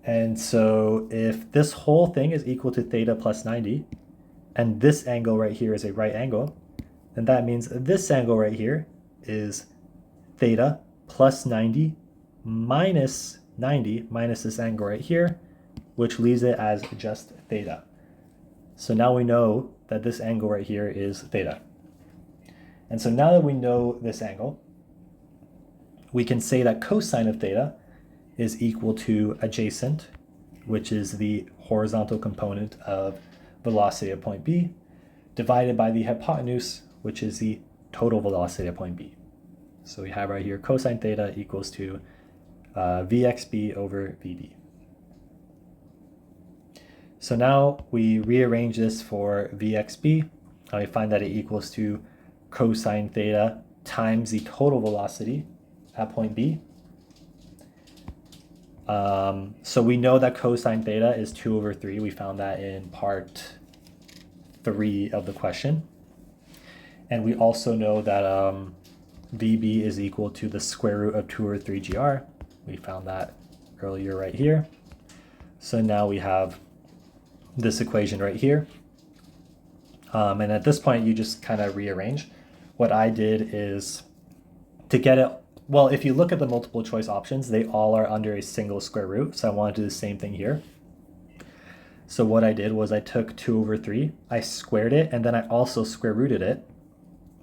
And so if this whole thing is equal to theta plus 90, and this angle right here is a right angle, then that means this angle right here is theta plus 90 minus 90 minus this angle right here, which leaves it as just theta. So now we know that this angle right here is theta. And so now that we know this angle, we can say that cosine of theta is equal to adjacent, which is the horizontal component of velocity at point B, divided by the hypotenuse, which is the total velocity at point B. So we have right here cosine theta equals to VXB over VB. So now we rearrange this for VXB, and we find that it equals to cosine theta times the total velocity at point B. So we know that cosine theta is 2 over 3. We found that in part 3 of the question. And we also know that VB is equal to the square root of 2 over 3 GR. We found that earlier right here. So now we have this equation right here. And at this point, you just kind of rearrange. What I did is to get it, well, if you look at the multiple choice options, they all are under a single square root. So I want to do the same thing here. So what I did was I took 2 over 3, I squared it, and then I also square rooted it.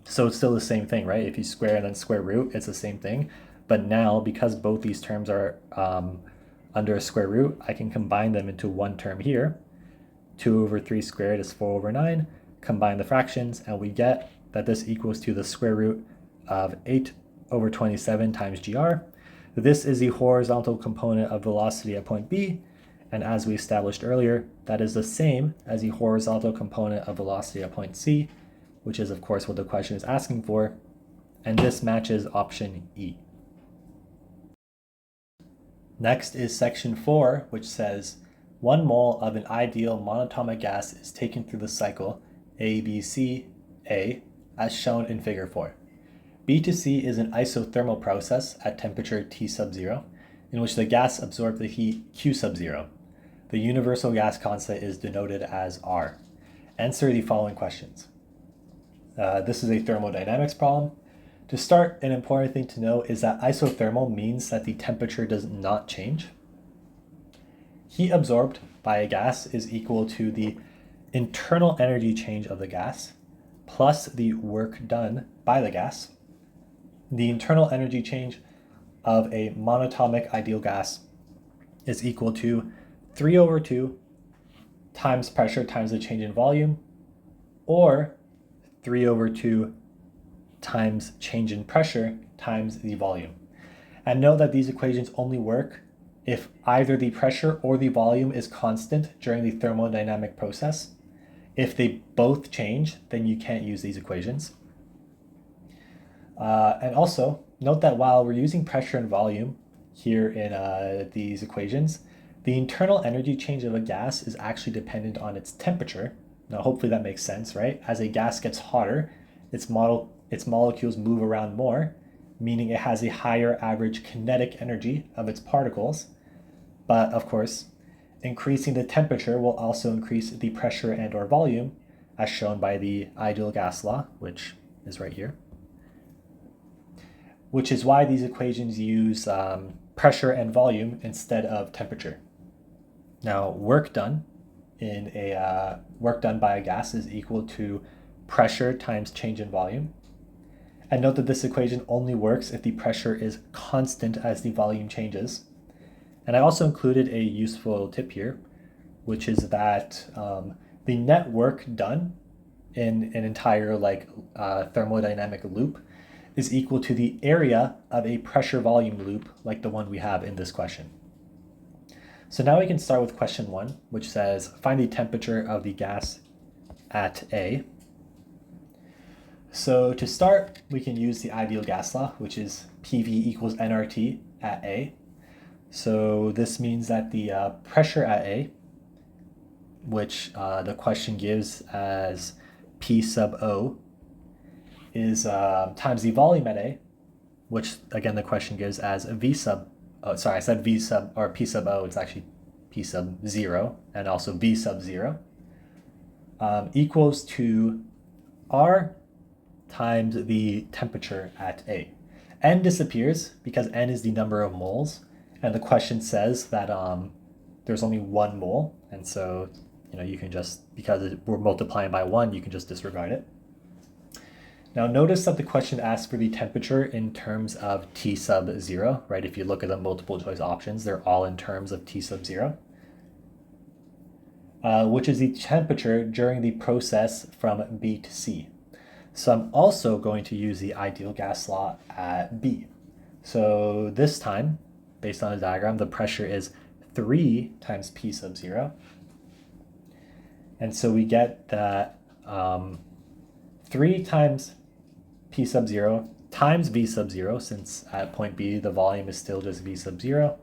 So it's still the same thing, right? If you square and then square root, it's the same thing. But now, because both these terms are under a square root, I can combine them into one term here. 2 over 3 squared is 4 over 9. Combine the fractions, and we get that this equals to the square root of 8 over 27 times GR. This is the horizontal component of velocity at point B, and as we established earlier, that is the same as the horizontal component of velocity at point C, which is of course what the question is asking for, and this matches option E. Next is section 4, which says 1 mole of an ideal monatomic gas is taken through the cycle A as shown in figure 4. B to C is an isothermal process at temperature T sub 0, in which the gas absorbs the heat Q sub 0. The universal gas constant is denoted as R. Answer the following questions. This is a thermodynamics problem. To start, an important thing to know is that isothermal means that the temperature does not change. Heat absorbed by a gas is equal to the internal energy change of the gas plus the work done by the gas. The internal energy change of a monatomic ideal gas is equal to 3/2 times pressure times the change in volume, or 3/2 times change in pressure times the volume. And note that these equations only work if either the pressure or the volume is constant during the thermodynamic process. If they both change, then you can't use these equations. And also, note that while we're using pressure and volume here in these equations, the internal energy change of a gas is actually dependent on its temperature. Now, hopefully that makes sense, right? As a gas gets hotter, its molecules move around more, meaning it has a higher average kinetic energy of its particles. But of course, increasing the temperature will also increase the pressure and or volume, as shown by the ideal gas law, which is right here. Which is why these equations use pressure and volume instead of temperature. Now, work done by a gas is equal to pressure times change in volume. And note that this equation only works if the pressure is constant as the volume changes. And I also included a useful tip here, which is that the net work done in an entire thermodynamic loop is equal to the area of a pressure volume loop like the one we have in this question. So now we can start with question 1, which says find the temperature of the gas at A. So to start, we can use the ideal gas law, which is PV equals nRT at A. So this means that the pressure at A, which the question gives as P sub O, is times the volume at A, which again the question gives as V sub, oh sorry, I said V sub, or P sub O, it's actually P sub 0, and also V sub 0, equals to R times the temperature at A. N disappears because N is the number of moles, and the question says that there's only 1 mole, and so you can just, because we're multiplying by 1, you can just disregard it. Now notice that the question asks for the temperature in terms of T sub 0, right? If you look at the multiple choice options, they're all in terms of T sub 0, which is the temperature during the process from B to C. So I'm also going to use the ideal gas law at B. So this time, based on the diagram, the pressure is 3 times P sub 0. And so we get that 3 times P sub 0 times V sub 0, since at point B the volume is still just V sub 0,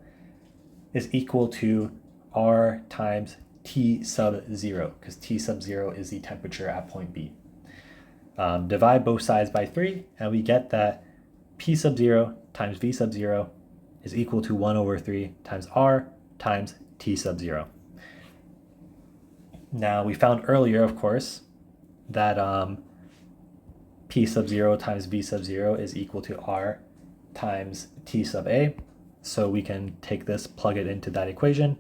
is equal to R times T sub 0, because T sub 0 is the temperature at point B. Divide both sides by 3, and we get that P sub 0 times V sub 0 is equal to 1/3 times R times T sub 0. Now, we found earlier, of course, that P sub 0 times V sub 0 is equal to R times T sub A. So we can take this, plug it into that equation.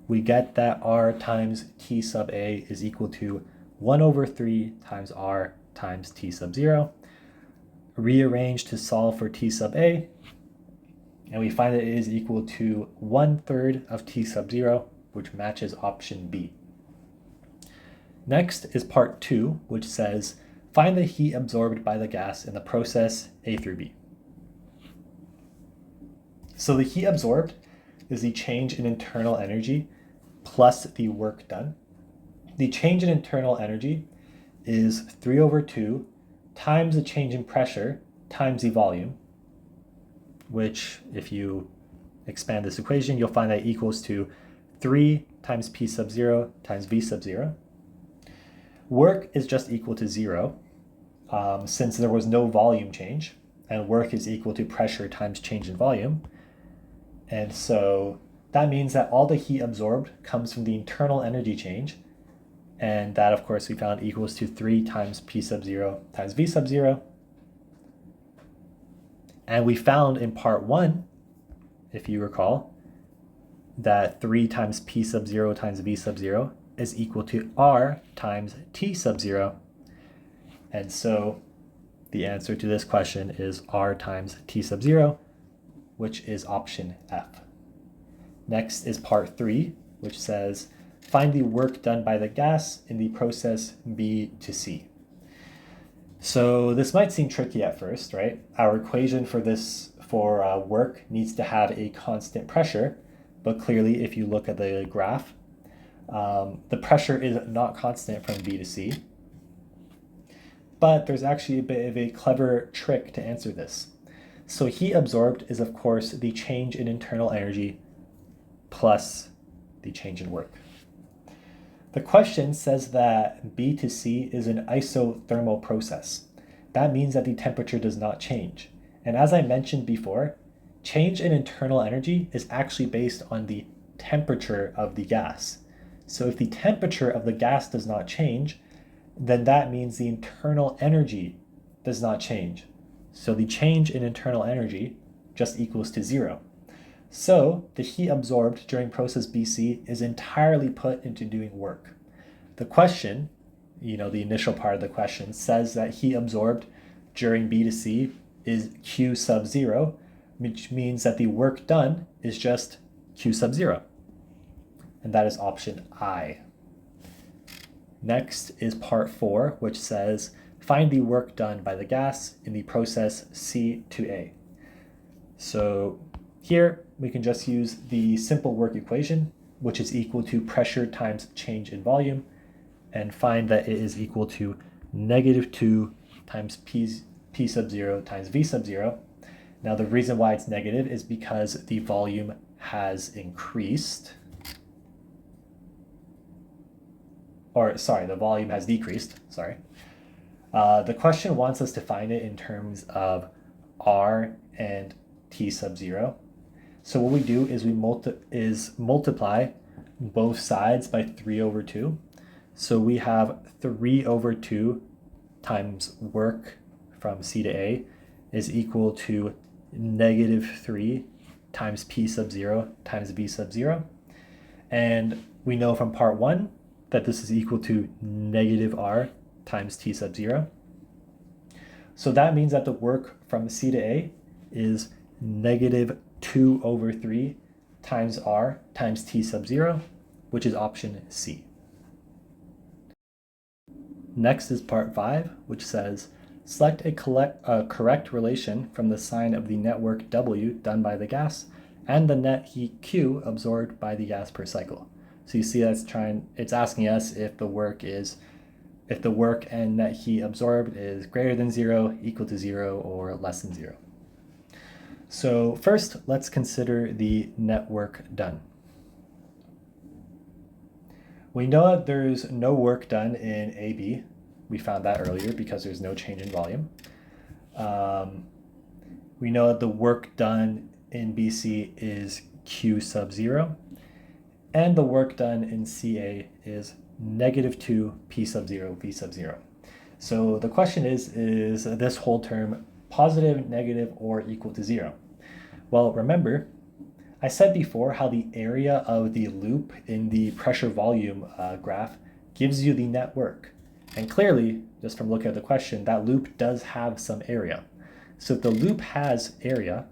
We get that R times T sub A is equal to 1/3 times R times T sub 0. Rearrange to solve for T sub A, and we find that it is equal to 1/3 of T sub 0, which matches option B. Next is part 2, which says find the heat absorbed by the gas in the process A through B. So the heat absorbed is the change in internal energy plus the work done. The change in internal energy is 3/2 times the change in pressure times the volume, which if you expand this equation, you'll find that equals to 3 times P sub 0 times V sub 0. Work is just equal to 0, since there was no volume change, and work is equal to pressure times change in volume. And so that means that all the heat absorbed comes from the internal energy change, and that, of course, we found equals to 3 times P sub 0 times V sub 0. And we found in part 1, if you recall, that 3 times P sub 0 times V sub 0 is equal to R times T sub 0. And so the answer to this question is R times T sub 0, which is option F. Next is part 3, which says, find the work done by the gas in the process B to C. So this might seem tricky at first, right? Our equation for work needs to have a constant pressure, but clearly if you look at the graph, the pressure is not constant from B to C. But there's actually a bit of a clever trick to answer this. So heat absorbed is, of course, the change in internal energy plus the change in work. The question says that B to C is an isothermal process. That means that the temperature does not change. And as I mentioned before, change in internal energy is actually based on the temperature of the gas. So if the temperature of the gas does not change, then that means the internal energy does not change. So the change in internal energy just equals to 0. So the heat absorbed during process BC is entirely put into doing work. The question, the initial part of the question, says that heat absorbed during B to C is Q sub 0, which means that the work done is just Q sub 0. And that is option I. Next is part 4, which says, find the work done by the gas in the process C to A. So here we can just use the simple work equation, which is equal to pressure times change in volume, and find that it is equal to -2 times P sub 0 times V sub 0. Now the reason why it's negative is because the volume has increased. The volume has decreased, The question wants us to find it in terms of R and T sub 0. So what we do is we multiply both sides by 3 over 2. So we have 3 over 2 times work from C to A is equal to -3 times P sub 0 times V sub 0. And we know from part 1 that this is equal to -R times T sub 0. So that means that the work from C to A is -2 over 3 times R times T sub 0, which is option C. Next is part 5, which says, select a correct relation from the sign of the net work W done by the gas and the net heat Q absorbed by the gas per cycle. So you see it's asking us if the work and net heat absorbed is greater than 0, equal to 0, or less than 0. So first, let's consider the net work done. We know that there's no work done in AB. We found that earlier because there's no change in volume. We know that the work done in BC is Q sub 0. And the work done in CA is -2 P sub 0 V sub 0. So the question is this whole term positive, negative, or equal to 0? Well, remember, I said before how the area of the loop in the pressure volume graph gives you the net work. And clearly, just from looking at the question, that loop does have some area. So if the loop has area,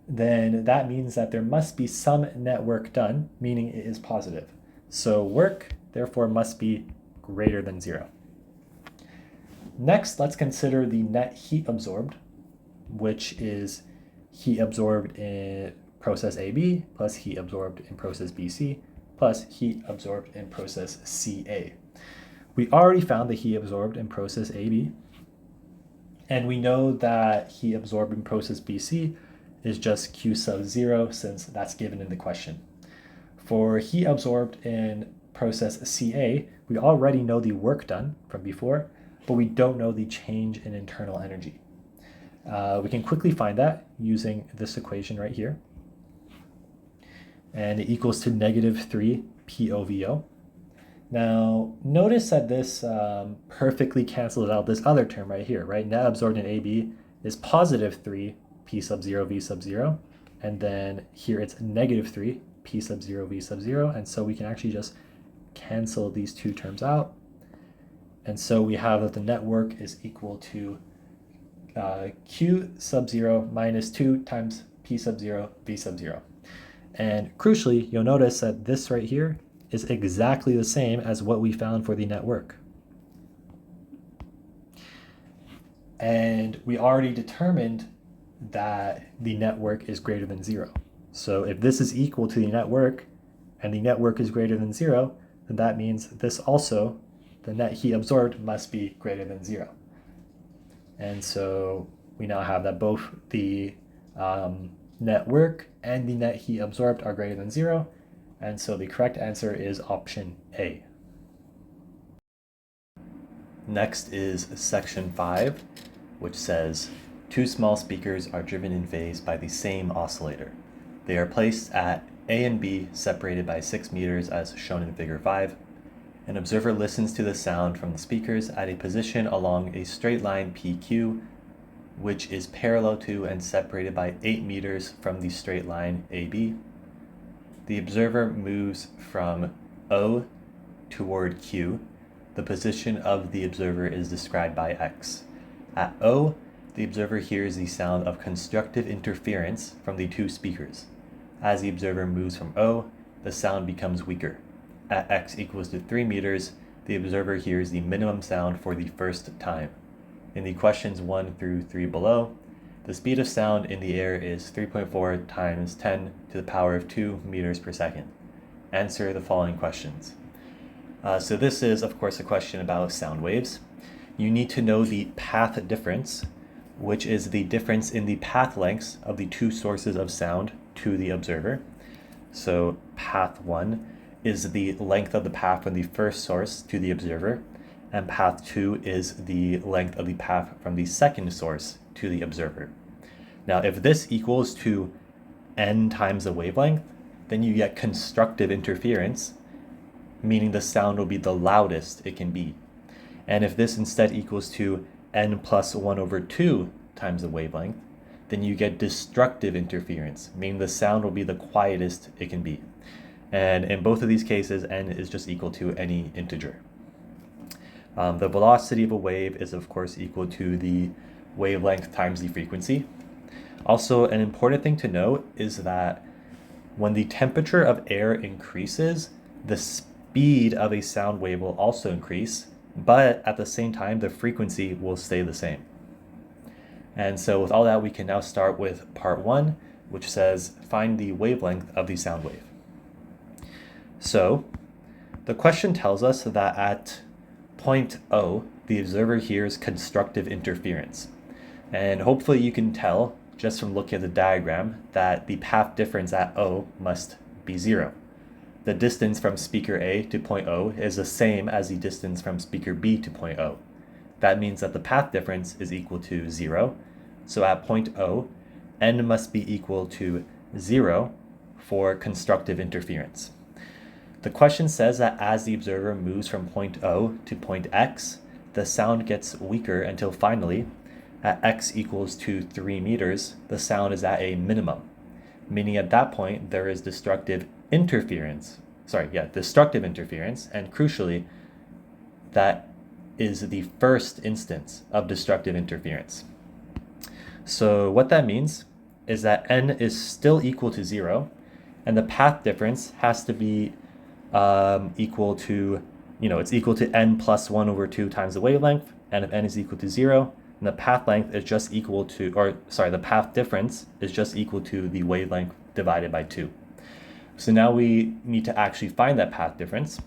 then that means that there must be some net work done, meaning it is positive. So work, therefore, must be greater than 0. Next, let's consider the net heat absorbed, which is heat absorbed in process AB plus heat absorbed in process BC plus heat absorbed in process CA. We already found the heat absorbed in process AB, and we know that heat absorbed in process BC is just Q sub 0 since that's given in the question. For heat absorbed in process CA, we already know the work done from before, but we don't know the change in internal energy. We can quickly find that using this equation right here. And it equals to -3 POVO. Now, notice that this perfectly cancels out this other term right here, right? Net absorbed in AB is +3 P sub 0 V sub 0. And then here it's -3 p sub 0 v sub 0, and so we can actually just cancel these two terms out. And so we have that the network is equal to q sub 0 minus 2 times p sub 0 v sub 0. And crucially, you'll notice that this right here is exactly the same as what we found for the network. And we already determined that the network is greater than 0. So if this is equal to the network and the network is greater than 0, then that means this also, the net heat absorbed, must be greater than 0. And so we now have that both the network and the net heat absorbed are greater than 0. And so the correct answer is option A. Next is section 5, which says, two small speakers are driven in phase by the same oscillator. They are placed at A and B, separated by 6 meters as shown in figure 5. An observer listens to the sound from the speakers at a position along a straight line PQ, which is parallel to and separated by 8 meters from the straight line AB. The observer moves from O toward Q. The position of the observer is described by X. At O, the observer hears the sound of constructive interference from the two speakers. As the observer moves from O, the sound becomes weaker. At X equals to 3 meters, the observer hears the minimum sound for the first time. In the questions 1 through 3 below, the speed of sound in the air is 3.4 times 10 to the power of 2 meters per second. Answer the following questions. So this is, of course, a question about sound waves. You need to know the path difference, which is the difference in the path lengths of the two sources of sound to the observer. So path 1 is the length of the path from the first source to the observer, and path 2 is the length of the path from the second source to the observer. Now, if this equals to n times the wavelength, then you get constructive interference, meaning the sound will be the loudest it can be. And if this instead equals to n plus 1 over 2 times the wavelength, then you get destructive interference, meaning the sound will be the quietest it can be. And in both of these cases, n is just equal to any integer. The velocity of a wave is, of course, equal to the wavelength times the frequency. Also, an important thing to note is that when the temperature of air increases, the speed of a sound wave will also increase, but at the same time, the frequency will stay the same. And so with all that, we can now start with part 1, which says, find the wavelength of the sound wave. So the question tells us that at point O, the observer hears constructive interference. And hopefully you can tell, just from looking at the diagram, that the path difference at O must be 0. The distance from speaker A to point O is the same as the distance from speaker B to point O. That means that the path difference is equal to 0. So at point O, n must be equal to 0 for constructive interference. The question says that as the observer moves from point O to point X, the sound gets weaker until finally, at X equals to 3 meters, the sound is at a minimum, meaning at that point there is destructive interference, and crucially, that is the first instance of destructive interference. So what that means is that n is still equal to 0, and the path difference has to be equal to, it's equal to n plus 1 over 2 times the wavelength, and if n is equal to 0, then the path length is just equal to, the path difference is just equal to the wavelength divided by 2. So now we need to actually find that path difference.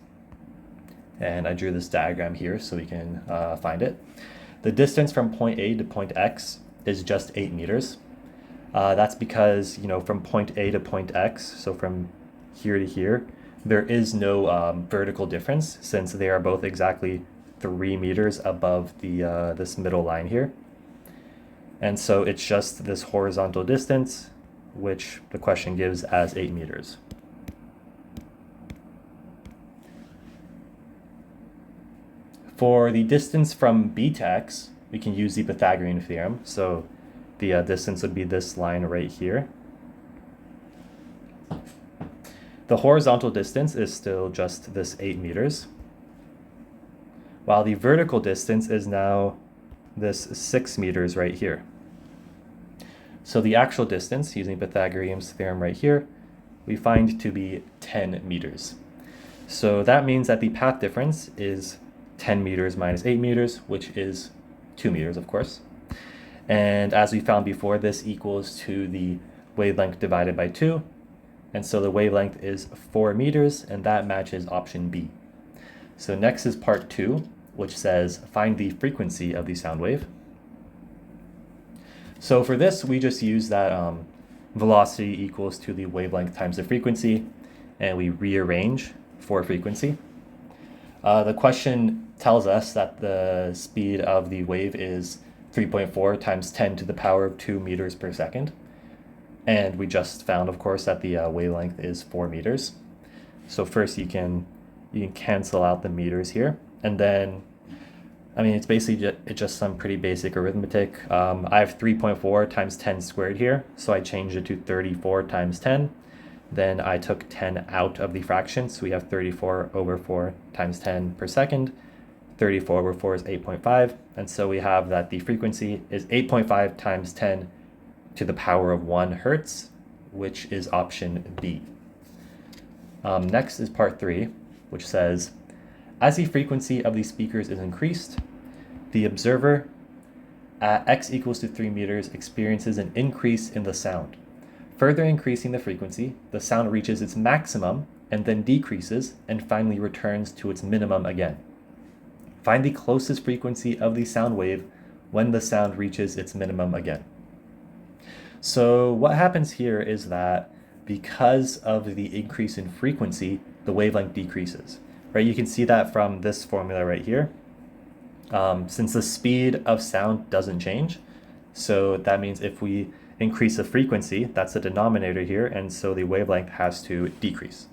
And I drew this diagram here so we can find it. The distance from point A to point X is just 8 meters. That's because, from point A to point X, so from here to here, there is no vertical difference since they are both exactly 3 meters above the this middle line here. And so it's just this horizontal distance, which the question gives as 8 meters. For the distance from B to X, we can use the Pythagorean theorem. So the distance would be this line right here. the horizontal distance is still just this 8 meters, while the vertical distance is now this 6 meters right here. So the actual distance, using Pythagorean's theorem right here, we find to be 10 meters. So that means that the path difference is 10 meters minus 8 meters, which is 2 meters, of course. And as we found before, this equals to the wavelength divided by 2. And so the wavelength is 4 meters, and that matches option B. So next is part 2, which says find the frequency of the sound wave. So for this, we just use that velocity equals to the wavelength times the frequency, and we rearrange for frequency. The question tells us that the speed of the wave is 3.4 times 10 to the power of 2 meters per second. And we just found, of course, that the wavelength is 4 meters. So first you can cancel out the meters here. And then, I mean, it's basically just some pretty basic arithmetic. I have 3.4 times 10 squared here. So I changed it to 34 times 10. Then I took 10 out of the fraction. So we have 34 over 4 times 10 per second. 34 over 4 is 8.5. And so we have that the frequency is 8.5 times 10 to the power of 1 hertz, which is option B. Next is part 3, which says, as the frequency of the speakers is increased, the observer at x equals to 3 meters experiences an increase in the sound. Further increasing the frequency, the sound reaches its maximum and then decreases and finally returns to its minimum again. Find the closest frequency of the sound wave when the sound reaches its minimum again. So what happens here is that because of the increase in frequency, the wavelength decreases, right? You can see that from this formula right here. Since the speed of sound doesn't change, so that means if we increase the frequency, that's the denominator here, and so the wavelength has to decrease.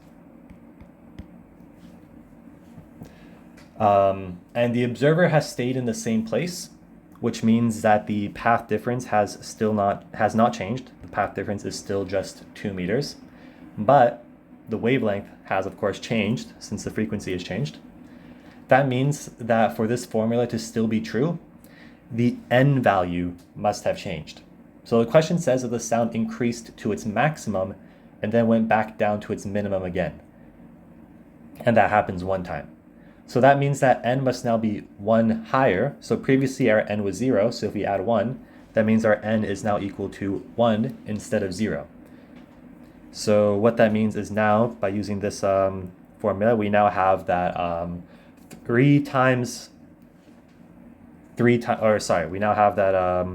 And the observer has stayed in the same place, which means that the path difference has not changed. The path difference is still just 2 meters, but the wavelength has of course changed since the frequency has changed. That means that for this formula to still be true, the n value must have changed. So the question says that the sound increased to its maximum and then went back down to its minimum again. And that happens one time. So that means that n must now be 1 higher. So previously our n was 0, so if we add 1, that means our n is now equal to 1 instead of 0. So what that means is now, by using this formula, we now have that we now have that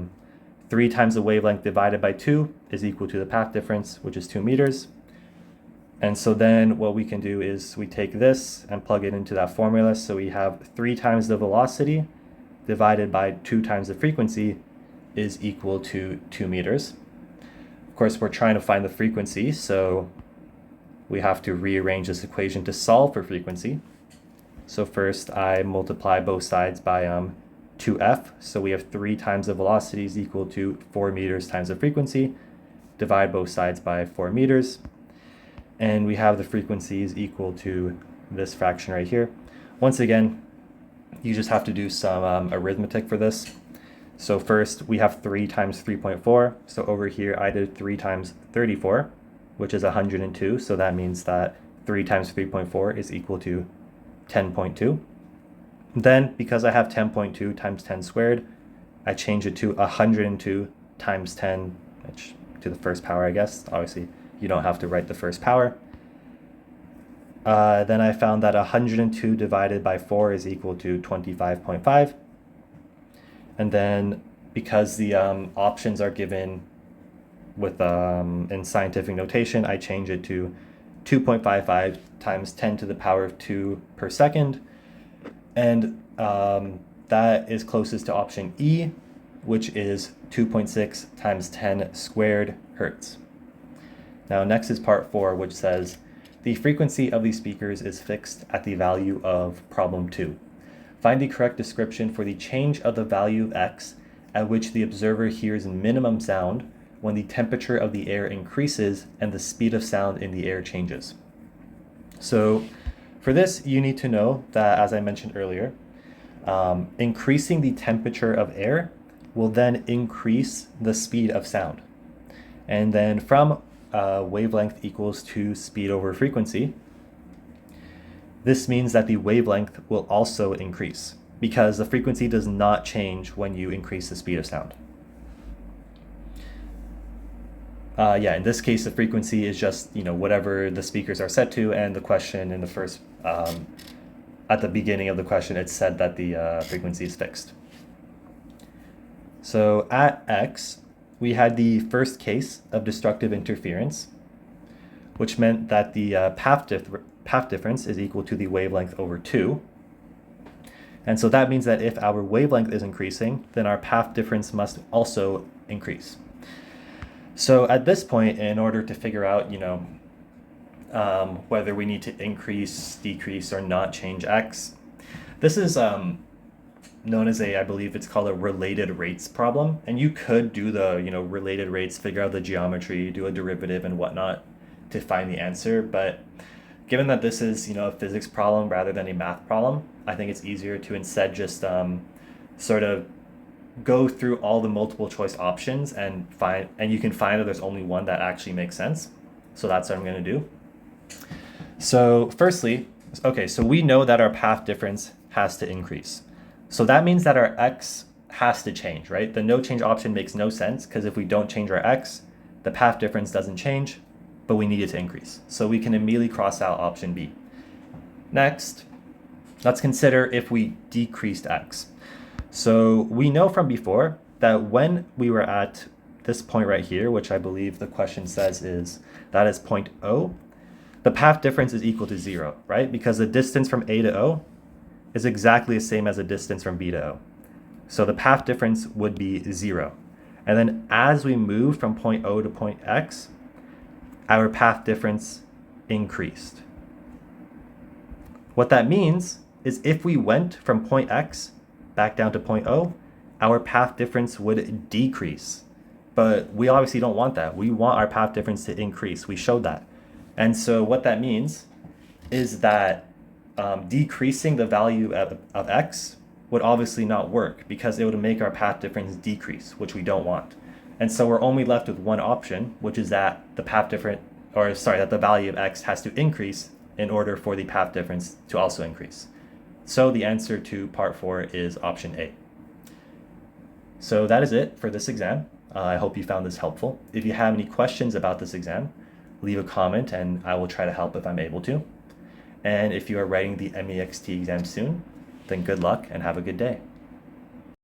3 times the wavelength divided by 2 is equal to the path difference, which is 2 meters. And so then what we can do is we take this and plug it into that formula. So we have 3 times the velocity divided by 2 times the frequency is equal to 2 meters. Of course, we're trying to find the frequency, so we have to rearrange this equation to solve for frequency. So first I multiply both sides by 2f. So we have 3 times the velocity is equal to 4 meters times the frequency. Divide both sides by 4 meters. And we have the frequency is equal to this fraction right here. Once again, you just have to do some arithmetic for this. So first we have 3 times 3.4. So over here I did 3 times 34, which is 102. So that means that 3 times 3.4 is equal to 10.2. Then because I have 10.2 times 10 squared, I change it to 102 times 10, which to the first power, I guess. Obviously, you don't have to write the first power. Then I found that 102 divided by 4 is equal to 25.5. And then because the options are given with in scientific notation, I change it to 2.55 times 10 to the power of 2 per second. And that is closest to option E, which is 2.6 times 10 squared hertz. Now next is part 4, which says the frequency of these speakers is fixed at the value of problem 2. Find the correct description for the change of the value of x at which the observer hears minimum sound when the temperature of the air increases and the speed of sound in the air changes. So for this, you need to know that, as I mentioned earlier, increasing the temperature of air will then increase the speed of sound. And then from wavelength equals to speed over frequency, this means that the wavelength will also increase because the frequency does not change when you increase the speed of sound. Yeah, in this case, the frequency is just, whatever the speakers are set to, and the question in the first, at the beginning of the question, it said that the frequency is fixed. So at X, we had the first case of destructive interference, which meant that the path difference is equal to the wavelength over 2. And so that means that if our wavelength is increasing, then our path difference must also increase. So at this point, in order to figure out, whether we need to increase, decrease, or not change X, this is known as I believe it's called a related rates problem. And you could do the, related rates, figure out the geometry, do a derivative and whatnot to find the answer. But given that this is, a physics problem rather than a math problem, I think it's easier to instead just sort of go through all the multiple choice options and you can find that there's only one that actually makes sense. So that's what I'm going to do. So firstly, okay, so we know that our path difference has to increase. So that means that our X has to change, right? The no change option makes no sense because if we don't change our X, the path difference doesn't change, but we need it to increase. So we can immediately cross out option B. Next, let's consider if we decreased X. So we know from before that when we were at this point right here, which I believe the question says is point O, the path difference is equal to 0, right? Because the distance from A to O is exactly the same as the distance from B to O. So the path difference would be 0. And then as we move from point O to point X, our path difference increased. What that means is if we went from point X back down to point O, our path difference would decrease. But we obviously don't want that. We want our path difference to increase. We showed that. And so what that means is that decreasing the value of X would obviously not work because it would make our path difference decrease, which we don't want. And so we're only left with one option, which is that that the value of X has to increase in order for the path difference to also increase. So the answer to part 4 is option A. So that is it for this exam. I hope you found this helpful. If you have any questions about this exam, leave a comment and I will try to help if I'm able to. And if you are writing the MEXT exam soon, then good luck and have a good day.